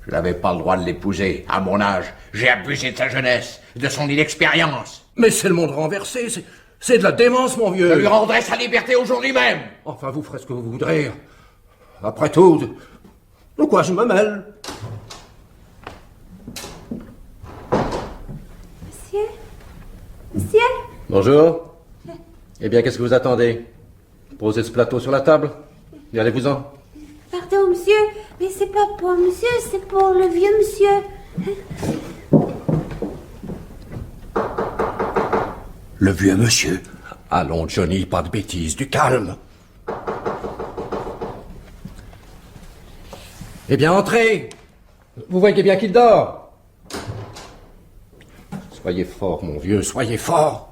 [SPEAKER 5] Je n'avais pas le droit de l'épouser. À mon âge, j'ai abusé de sa jeunesse, de son inexpérience.
[SPEAKER 8] Mais c'est le monde renversé, c'est de la démence, mon vieux.
[SPEAKER 5] Je lui rendrai sa liberté aujourd'hui même.
[SPEAKER 8] Enfin, vous ferez ce que vous voudrez. Après tout, de quoi je me mêle?
[SPEAKER 3] Monsieur?
[SPEAKER 8] Bonjour. Eh bien, qu'est-ce que vous attendez? Posez ce plateau sur la table. Et allez-vous-en.
[SPEAKER 3] Pardon, monsieur, mais c'est pas pour monsieur, c'est pour le vieux monsieur.
[SPEAKER 8] Le vieux monsieur. Allons, Johnny, pas de bêtises, du calme. Eh bien, entrez. Vous voyez bien qu'il dort. Soyez fort, mon vieux, soyez fort.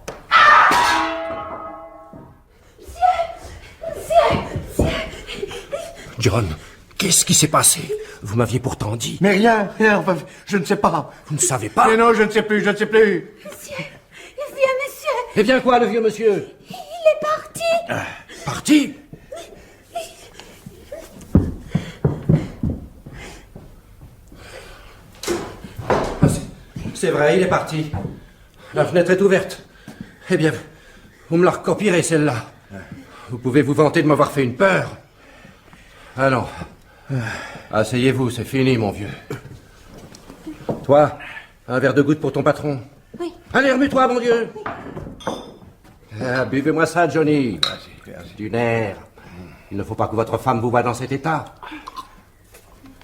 [SPEAKER 8] John, qu'est-ce qui s'est passé? Vous m'aviez pourtant dit.
[SPEAKER 5] Mais rien, enfin, je ne sais pas.
[SPEAKER 8] Vous ne savez pas?
[SPEAKER 5] Mais non, je ne sais plus.
[SPEAKER 3] Monsieur, le vieux monsieur.
[SPEAKER 8] Eh bien quoi, le vieux monsieur?
[SPEAKER 3] Il est parti.
[SPEAKER 8] Parti? C'est vrai, il est parti. La fenêtre est ouverte. Eh bien, vous me la recopierez, celle-là. Vous pouvez vous vanter de m'avoir fait une peur. Allons. Asseyez-vous, c'est fini, mon vieux. Toi, un verre de goutte pour ton patron.
[SPEAKER 3] Oui.
[SPEAKER 8] Allez, remue-toi, mon Dieu. Buvez-moi ça, Johnny. Du nerf. Il ne faut pas que votre femme vous voie dans cet état.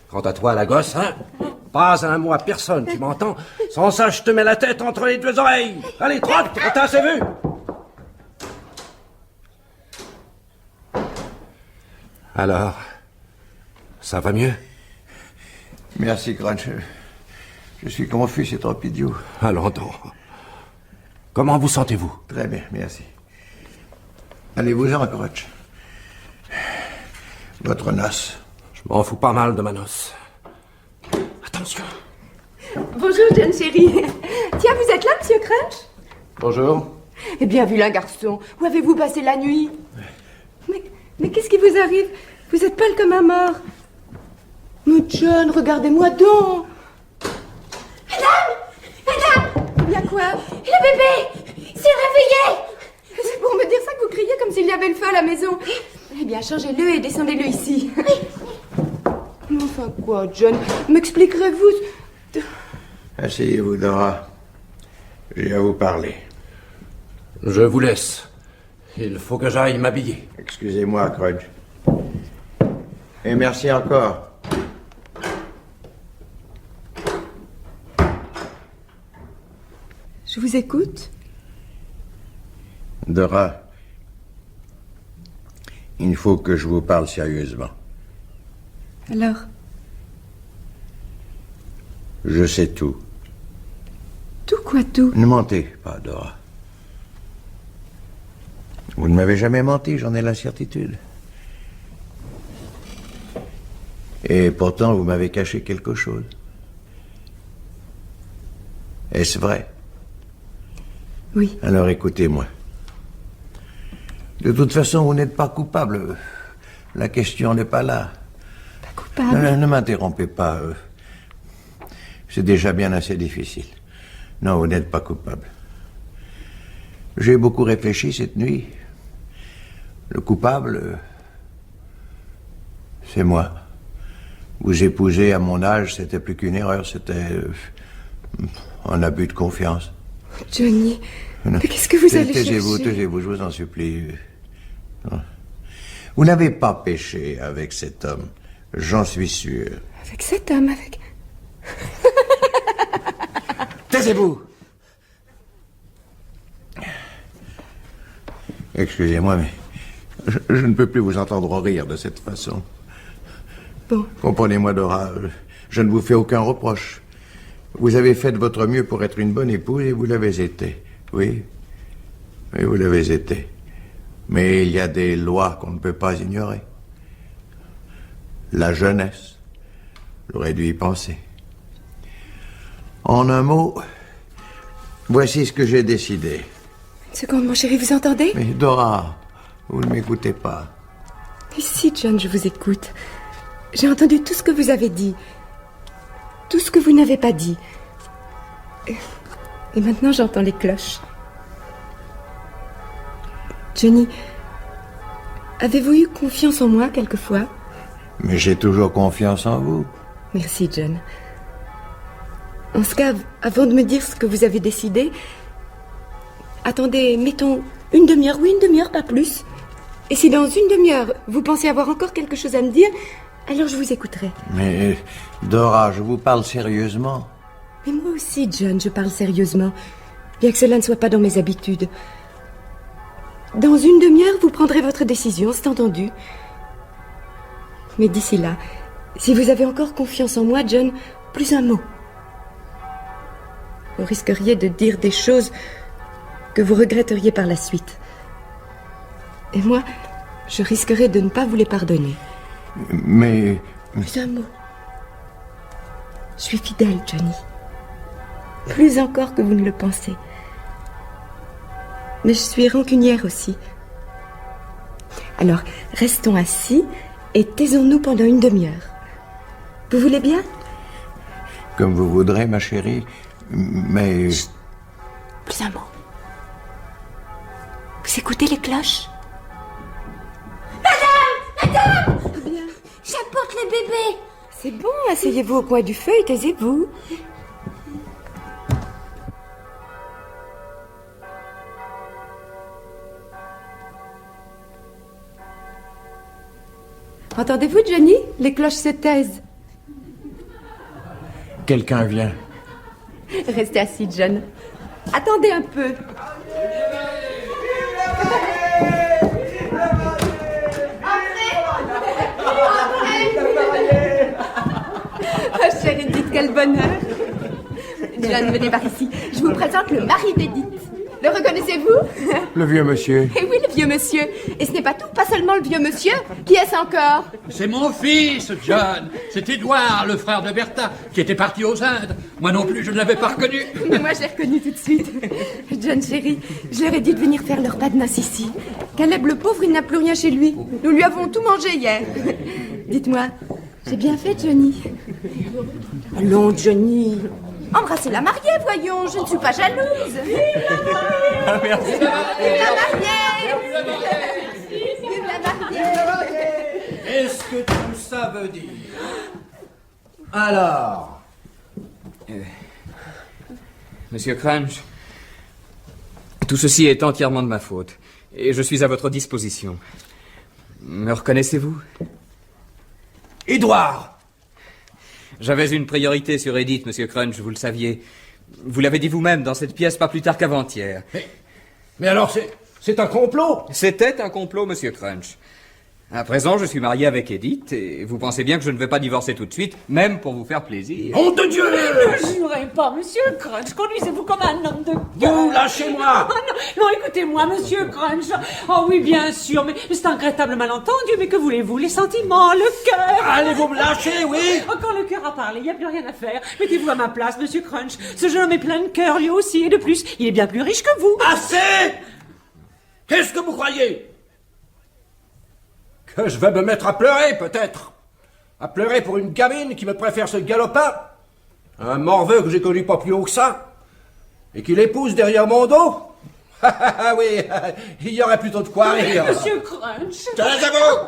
[SPEAKER 8] Quant à toi, la gosse, hein, pas un mot à personne, tu m'entends? Sans ça, je te mets la tête entre les deux oreilles. Allez, trotte, t'as assez vu? Alors, ça va mieux?
[SPEAKER 12] Merci, Crunch. Je suis confus, c'est trop idiot.
[SPEAKER 8] Allons donc. Comment vous sentez-vous?
[SPEAKER 12] Très bien, merci. Allez-vous-en, Crunch. Votre noce.
[SPEAKER 8] Je m'en fous pas mal de ma noce. Attention.
[SPEAKER 4] Bonjour, John chérie. Tiens, vous êtes là, monsieur Crunch?
[SPEAKER 12] Bonjour.
[SPEAKER 4] Eh bien, vilain garçon, où avez-vous passé la nuit? Mais qu'est-ce qui vous arrive? Vous êtes pâle comme un mort. Mais John, regardez-moi donc. Madame! Il y a quoi?
[SPEAKER 3] Le bébé s'est réveillé.
[SPEAKER 4] C'est pour me dire ça que vous criez comme s'il y avait le feu à la maison. Eh bien, changez-le et descendez-le ici. Mais enfin quoi, John? M'expliquerez-vous?
[SPEAKER 12] Asseyez-vous, Dora. J'ai à vous parler.
[SPEAKER 8] Je vous laisse. Il faut que j'aille m'habiller.
[SPEAKER 12] Excusez-moi, Crunch. Et merci encore.
[SPEAKER 4] Je vous écoute.
[SPEAKER 12] Dora, il faut que je vous parle sérieusement.
[SPEAKER 4] Alors?
[SPEAKER 12] Je sais tout.
[SPEAKER 4] Tout quoi, tout?
[SPEAKER 12] Ne mentez pas, Dora. Vous ne m'avez jamais menti, j'en ai la certitude. Et pourtant, vous m'avez caché quelque chose. Est-ce vrai?
[SPEAKER 4] Oui.
[SPEAKER 12] Alors écoutez-moi. De toute façon, vous n'êtes pas coupable. La question n'est pas là.
[SPEAKER 4] Pas coupable?
[SPEAKER 12] Ne m'interrompez pas. C'est déjà bien assez difficile. Non, vous n'êtes pas coupable. J'ai beaucoup réfléchi cette nuit. Le coupable, c'est moi. Vous épouser à mon âge, c'était plus qu'une erreur, c'était un abus de confiance.
[SPEAKER 4] Johnny, mais qu'est-ce que vous allez
[SPEAKER 12] taisez-vous,
[SPEAKER 4] chercher?
[SPEAKER 12] taisez-vous, je vous en supplie. Vous n'avez pas péché avec cet homme, j'en suis sûr.
[SPEAKER 4] Avec cet homme, avec...
[SPEAKER 12] Taisez-vous! Excusez-moi, mais je ne peux plus vous entendre rire de cette façon.
[SPEAKER 4] Bon.
[SPEAKER 12] Comprenez-moi, Dora, je ne vous fais aucun reproche. Vous avez fait de votre mieux pour être une bonne épouse et vous l'avez été. Oui. Oui, vous l'avez été. Mais il y a des lois qu'on ne peut pas ignorer. La jeunesse. J'aurais dû y penser. En un mot, voici ce que j'ai décidé.
[SPEAKER 4] Une seconde, mon chéri, vous entendez?
[SPEAKER 12] Mais Dora, vous ne m'écoutez pas.
[SPEAKER 4] Mais si, John, je vous écoute. J'ai entendu tout ce que vous avez dit. Tout ce que vous n'avez pas dit. Et maintenant, j'entends les cloches. Johnny, avez-vous eu confiance en moi quelquefois?
[SPEAKER 12] Mais j'ai toujours confiance en vous.
[SPEAKER 4] Merci, John. En ce cas, avant de me dire ce que vous avez décidé, attendez, mettons une demi-heure, oui, une demi-heure, pas plus. Et si dans une demi-heure, vous pensez avoir encore quelque chose à me dire, alors je vous écouterai.
[SPEAKER 12] Mais, Dora, je vous parle sérieusement.
[SPEAKER 4] Mais moi aussi, John, je parle sérieusement, bien que cela ne soit pas dans mes habitudes. Dans une demi-heure, vous prendrez votre décision, c'est entendu. Mais d'ici là, si vous avez encore confiance en moi, John, plus un mot. Vous risqueriez de dire des choses que vous regretteriez par la suite. Et moi, je risquerais de ne pas vous les pardonner.
[SPEAKER 12] Mais...
[SPEAKER 4] Plus un mot. Je suis fidèle, Johnny. Plus encore que vous ne le pensez. Mais je suis rancunière aussi. Alors, restons assis et taisons-nous pendant une demi-heure. Vous voulez bien?
[SPEAKER 12] Comme vous voudrez, ma chérie, mais...
[SPEAKER 3] Chut. Plus un mot. Vous écoutez les cloches? Madame!
[SPEAKER 4] Eh bien,
[SPEAKER 3] j'apporte le bébé.
[SPEAKER 4] C'est bon, asseyez-vous au coin du feu et taisez-vous. Entendez-vous, Johnny? Les cloches se taisent.
[SPEAKER 12] Quelqu'un vient.
[SPEAKER 4] Restez assis, John. Attendez un peu. Oh, chère Edith, quel bonheur. John, venez par ici. Je vous présente le mari d'Edith. Le reconnaissez-vous?
[SPEAKER 12] Le vieux monsieur.
[SPEAKER 4] Eh oui, le vieux monsieur. Et ce n'est pas tout, pas seulement le vieux monsieur. Qui est-ce encore?
[SPEAKER 7] C'est mon fils, John. C'est Édouard, le frère de Bertha, qui était parti aux Indes. Moi non plus, je ne l'avais pas reconnu.
[SPEAKER 4] Mais moi, je l'ai reconnu tout de suite. John chéri, je leur ai dit de venir faire leur repas de noces ici. Caleb, le pauvre, il n'a plus rien chez lui. Nous lui avons tout mangé hier. Dites-moi, j'ai bien fait, Johnny?
[SPEAKER 10] Allons, Johnny.
[SPEAKER 4] Embrassez la mariée, voyons, je ne suis pas jalouse.
[SPEAKER 12] Merci.
[SPEAKER 4] Vive la mariée. Vive la mariée.
[SPEAKER 8] Qu'est-ce que tout ça veut dire? Alors,
[SPEAKER 15] Monsieur Crunch, tout ceci est entièrement de ma faute, et je suis à votre disposition. Me reconnaissez-vous?
[SPEAKER 8] Édouard!
[SPEAKER 15] J'avais une priorité sur Edith, Monsieur Crunch, vous le saviez. Vous l'avez dit vous-même dans cette pièce pas plus tard qu'avant-hier.
[SPEAKER 8] Mais alors c'est un complot?
[SPEAKER 15] C'était un complot, Monsieur Crunch. À présent, je suis marié avec Edith, et vous pensez bien que je ne vais pas divorcer tout de suite, même pour vous faire plaisir.
[SPEAKER 8] Nom de Dieu!
[SPEAKER 9] Ne jurez pas, monsieur Crunch. Conduisez-vous comme un homme de cœur.
[SPEAKER 8] Vous, lâchez-moi!
[SPEAKER 9] Oh, non, écoutez-moi, monsieur Crunch. Oh oui, bien sûr, mais c'est un regrettable malentendu. Mais que voulez-vous? Les sentiments, le cœur.
[SPEAKER 8] Allez-vous me lâcher, oui?
[SPEAKER 9] Oh, quand le cœur a parlé, il n'y a plus rien à faire. Mettez-vous à ma place, monsieur Crunch. Ce jeune homme est plein de cœur, lui aussi, et de plus, il est bien plus riche que vous.
[SPEAKER 8] Assez! Qu'est-ce que vous croyez? Que je vais me mettre à pleurer, peut-être? À pleurer pour une gamine qui me préfère ce galopin? Un morveux que j'ai connu pas plus haut que ça? Et qui l'épouse derrière mon dos? Ah oui, il y aurait plutôt de quoi rire.
[SPEAKER 9] Monsieur Crunch.
[SPEAKER 8] Quant à vous!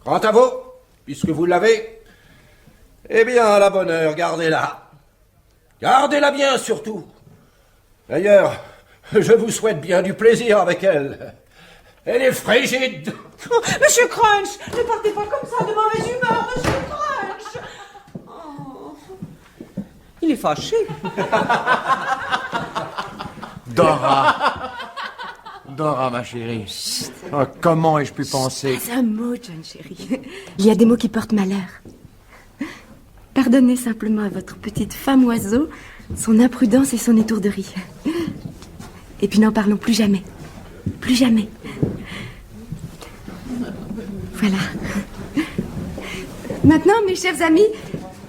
[SPEAKER 8] Quant à vous, puisque vous l'avez, eh bien, à la bonne heure, gardez-la. Gardez-la bien, surtout. D'ailleurs, je vous souhaite bien du plaisir avec elle. Elle est frigide.
[SPEAKER 9] Oh, monsieur Crunch, ne partez pas comme ça, de mauvaise humeur, monsieur Crunch. Oh.
[SPEAKER 10] Il est fâché.
[SPEAKER 12] Dora. Dora, ma chérie. Oh, comment ai-je pu penser?
[SPEAKER 4] Pas un mot, John chéri. Il y a des mots qui portent malheur. Pardonnez simplement à votre petite femme oiseau son imprudence et son étourderie. Et puis n'en parlons plus jamais. Plus jamais. Voilà. Maintenant, mes chers amis,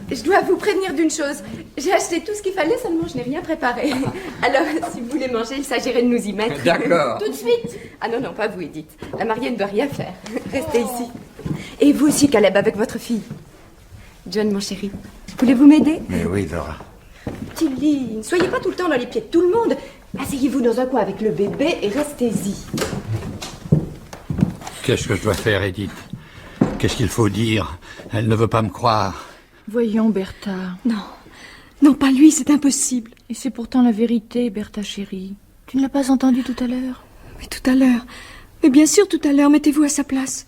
[SPEAKER 4] je dois vous prévenir d'une chose. J'ai acheté tout ce qu'il fallait, seulement je n'ai rien préparé. Alors, si vous voulez manger, il s'agirait de nous y mettre.
[SPEAKER 15] D'accord.
[SPEAKER 4] Tout de suite. Ah non, non, pas vous, Edith. La mariée ne doit rien faire. Restez ici. Et vous aussi, Caleb, avec votre fille. John, mon chéri, voulez-vous m'aider?
[SPEAKER 12] Mais oui, Dora.
[SPEAKER 4] Tilly, ne soyez pas tout le temps dans les pieds de tout le monde. Asseyez-vous dans un coin avec le bébé et restez-y.
[SPEAKER 7] Qu'est-ce que je dois faire, Edith? Qu'est-ce qu'il faut dire? Elle ne veut pas me croire.
[SPEAKER 16] Voyons, Bertha.
[SPEAKER 3] Non. Non, pas lui, c'est impossible.
[SPEAKER 16] Et c'est pourtant la vérité, Bertha chérie. Tu ne l'as pas entendu tout à l'heure?
[SPEAKER 3] Mais tout à l'heure. Mais bien sûr, tout à l'heure, mettez-vous à sa place.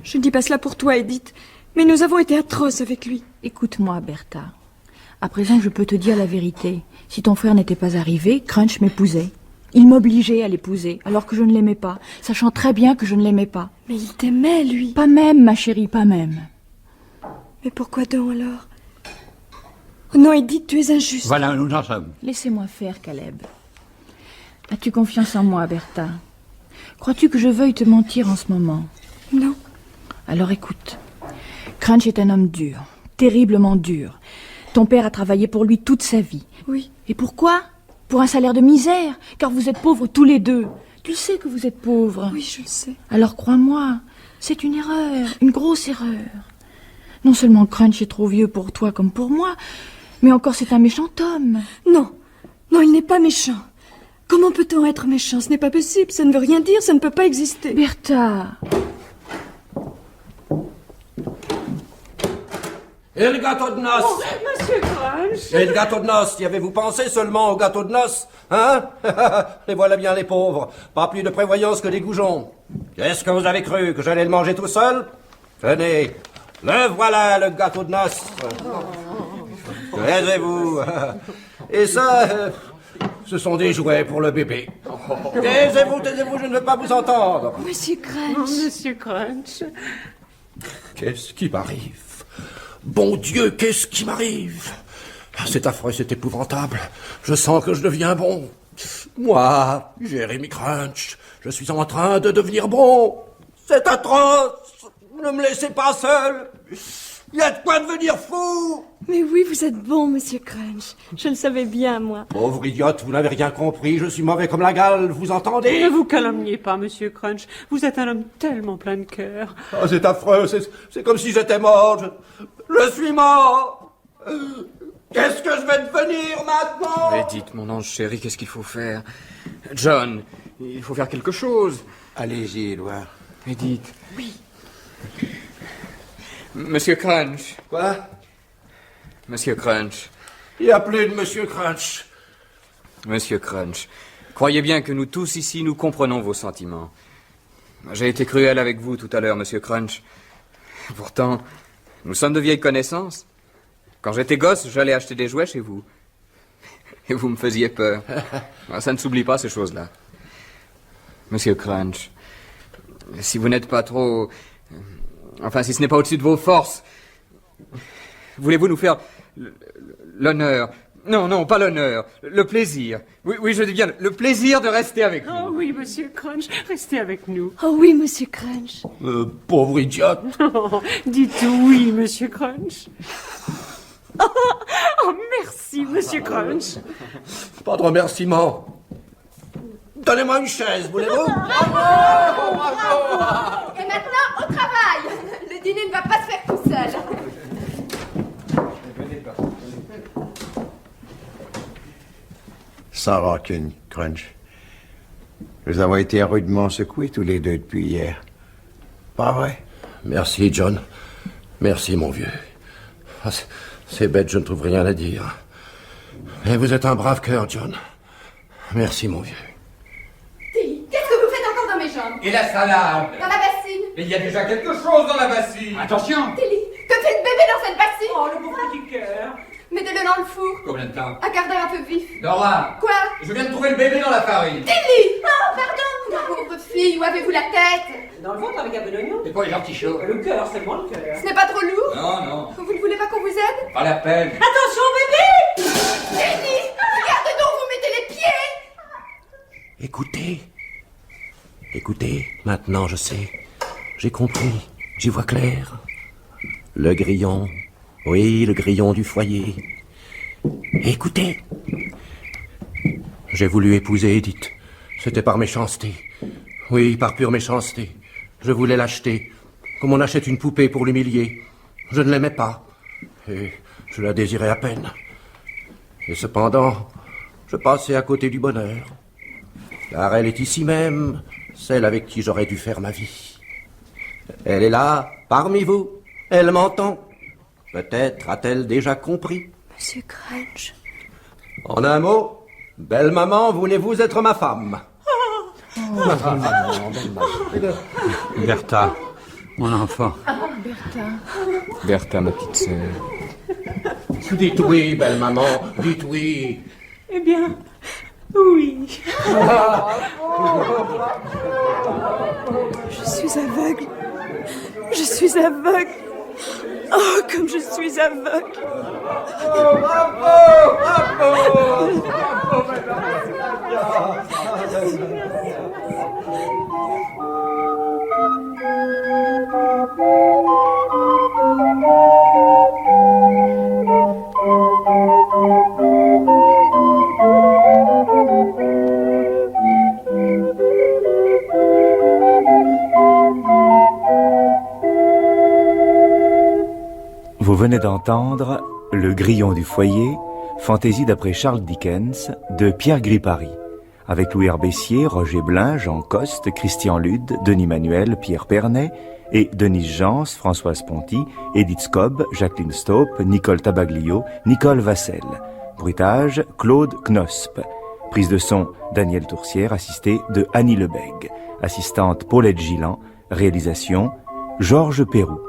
[SPEAKER 3] Je ne dis pas cela pour toi, Edith, mais nous avons été atroces avec lui.
[SPEAKER 16] Écoute-moi, Bertha. À présent, je peux te dire la vérité. Si ton frère n'était pas arrivé, Crunch m'épousait. Il m'obligeait à l'épouser, alors que je ne l'aimais pas, sachant très bien que je ne l'aimais pas.
[SPEAKER 3] Mais il t'aimait, lui.
[SPEAKER 16] Pas même, ma chérie, pas même.
[SPEAKER 3] Mais pourquoi donc, alors? Oh non, Edith, tu es injuste.
[SPEAKER 7] Voilà, nous en sommes.
[SPEAKER 16] Laissez-moi faire, Caleb. As-tu confiance en moi, Bertha? Crois-tu que je veuille te mentir en ce moment?
[SPEAKER 3] Non.
[SPEAKER 16] Alors écoute. Crunch est un homme dur, terriblement dur. Ton père a travaillé pour lui toute sa vie.
[SPEAKER 3] Oui.
[SPEAKER 16] Et pourquoi? Pour un salaire de misère, car vous êtes pauvres tous les deux. Tu sais que vous êtes pauvres.
[SPEAKER 3] Oui, je le sais.
[SPEAKER 16] Alors crois-moi, c'est une erreur, une grosse erreur. Non seulement Crunch est trop vieux pour toi comme pour moi, mais encore c'est un méchant homme.
[SPEAKER 3] Non, non, il n'est pas méchant. Comment peut-on être méchant? Ce n'est pas possible, ça ne veut rien dire, ça ne peut pas exister.
[SPEAKER 16] Bertha.
[SPEAKER 8] Et le gâteau de noces?
[SPEAKER 10] Oh, monsieur Crunch.
[SPEAKER 8] Et le gâteau de noces, y avez-vous pensé seulement au gâteau de noces? Hein? Les voilà bien les pauvres. Pas plus de prévoyance que des goujons. Qu'est-ce que vous avez cru? Que j'allais le manger tout seul? Tenez, le voilà le gâteau de noces. Taisez-vous. Et ça, ce sont des jouets pour le bébé. Taisez-vous, taisez-vous, je ne veux pas vous entendre.
[SPEAKER 3] Monsieur Crunch.
[SPEAKER 10] Oh, monsieur Crunch.
[SPEAKER 8] Qu'est-ce qui m'arrive? Bon Dieu, qu'est-ce qui m'arrive? C'est affreux, c'est épouvantable. Je sens que je deviens bon. Moi, Jérémy Crunch, je suis en train de devenir bon. C'est atroce. Ne me laissez pas seul. Il y a de quoi devenir fou.
[SPEAKER 11] Mais oui, vous êtes bon, monsieur Crunch. Je le savais bien, moi.
[SPEAKER 8] Pauvre idiote, vous n'avez rien compris. Je suis mauvais comme la gale, vous entendez?
[SPEAKER 9] Ne vous calomniez pas, monsieur Crunch. Vous êtes un homme tellement plein de cœur.
[SPEAKER 8] Oh, c'est affreux, c'est comme si j'étais mort. Je suis mort. Qu'est-ce que je vais devenir maintenant?
[SPEAKER 15] Edith, mon ange chéri, qu'est-ce qu'il faut faire? John, il faut faire quelque chose.
[SPEAKER 5] Allez-y, Édouard.
[SPEAKER 15] Edith. Oui. Monsieur Crunch.
[SPEAKER 8] Quoi?
[SPEAKER 15] Monsieur Crunch.
[SPEAKER 8] Il n'y a plus de Monsieur Crunch.
[SPEAKER 15] Monsieur Crunch, croyez bien que nous tous ici, nous comprenons vos sentiments. J'ai été cruel avec vous tout à l'heure, Monsieur Crunch. Pourtant, nous sommes de vieilles connaissances. Quand j'étais gosse, j'allais acheter des jouets chez vous. Et vous me faisiez peur. Ça ne s'oublie pas, ces choses-là. Monsieur Crunch, si vous n'êtes pas trop... Enfin, si ce n'est pas au-dessus de vos forces, voulez-vous nous faire l'honneur? Non, non, pas l'honneur, le plaisir. Oui, je dis bien, le plaisir de rester avec nous.
[SPEAKER 9] Oh oui, monsieur Crunch, restez avec nous.
[SPEAKER 11] Oh oui, monsieur Crunch.
[SPEAKER 8] Pauvre idiote.
[SPEAKER 9] Oh, dites oui, monsieur Crunch. Oh, merci, monsieur Crunch.
[SPEAKER 8] Pas de remerciements. Donnez-moi une chaise, voulez-vous?
[SPEAKER 4] Et maintenant, au travail. Le dîner ne va pas se faire tout seul.
[SPEAKER 12] Sans rancune, Crunch. Nous avons été rudement secoués tous les deux depuis hier. Pas vrai?
[SPEAKER 8] Merci, John. Merci, mon vieux. C'est bête, je ne trouve rien à dire. Mais vous êtes un brave cœur, John. Merci, mon vieux.
[SPEAKER 4] Qu'est-ce que vous faites encore dans mes jambes?
[SPEAKER 6] Et la salade?
[SPEAKER 4] Dans la bassine?
[SPEAKER 6] Mais il y a déjà quelque chose dans la bassine. Attention!
[SPEAKER 4] Tilly, que fait le bébé dans cette bassine?
[SPEAKER 9] Oh, le pauvre petit cœur.
[SPEAKER 4] Mettez-le dans le four.
[SPEAKER 6] Combien de temps?
[SPEAKER 4] Un quart d'heure un peu vif.
[SPEAKER 6] Nora!
[SPEAKER 4] Quoi?
[SPEAKER 6] Je viens de trouver le bébé dans la farine.
[SPEAKER 4] Tilly! Oh, pardon! Ma pauvre fille, où avez-vous la tête?
[SPEAKER 9] Dans le ventre avec un peu d'oignon.
[SPEAKER 6] C'est quoi les artichauts?
[SPEAKER 9] Le cœur, c'est moi le cœur.
[SPEAKER 4] Ce n'est pas trop lourd?
[SPEAKER 6] Non, non.
[SPEAKER 4] Vous ne voulez pas qu'on vous aide?
[SPEAKER 6] Pas la peine.
[SPEAKER 9] Attention, bébé!
[SPEAKER 4] Tilly! Regarde donc, vous mettez les pieds!
[SPEAKER 8] Écoutez. Écoutez, maintenant je sais. J'ai compris. J'y vois clair. Le grillon. Oui, le grillon du foyer. Écoutez. J'ai voulu épouser Edith. C'était par méchanceté. Oui, par pure méchanceté. Je voulais l'acheter, comme on achète une poupée pour l'humilier. Je ne l'aimais pas. Et je la désirais à peine. Et cependant, je passais à côté du bonheur. Car elle est ici même, celle avec qui j'aurais dû faire ma vie. Elle est là, parmi vous. Elle m'entend. Peut-être a-t-elle déjà compris.
[SPEAKER 11] Monsieur Crunch.
[SPEAKER 8] En un mot, belle maman, voulez-vous être ma femme?
[SPEAKER 7] Bertha, mon enfant.
[SPEAKER 11] Bertha.
[SPEAKER 15] Bertha, ma petite sœur.
[SPEAKER 8] Dites oui, belle maman, dites oui.
[SPEAKER 9] Eh bien, oui.
[SPEAKER 11] Je suis aveugle. Je suis aveugle. Oh, comme je suis aveugle.
[SPEAKER 1] Vous venez d'entendre Le Grillon du foyer, fantaisie d'après Charles Dickens, de Pierre Gripari, avec Louis Herbessier, Roger Blin, Jean Coste, Christian Lude, Denis Manuel, Pierre Pernet, et Denise Jans, Françoise Ponty, Edith Scobb, Jacqueline Staupe, Nicole Tabaglio, Nicole Vassel. Bruitage, Claude Knosp. Prise de son, Daniel Tourcière, assisté de Annie Lebègue. Assistante, Paulette Gillan. Réalisation, Georges Perroux.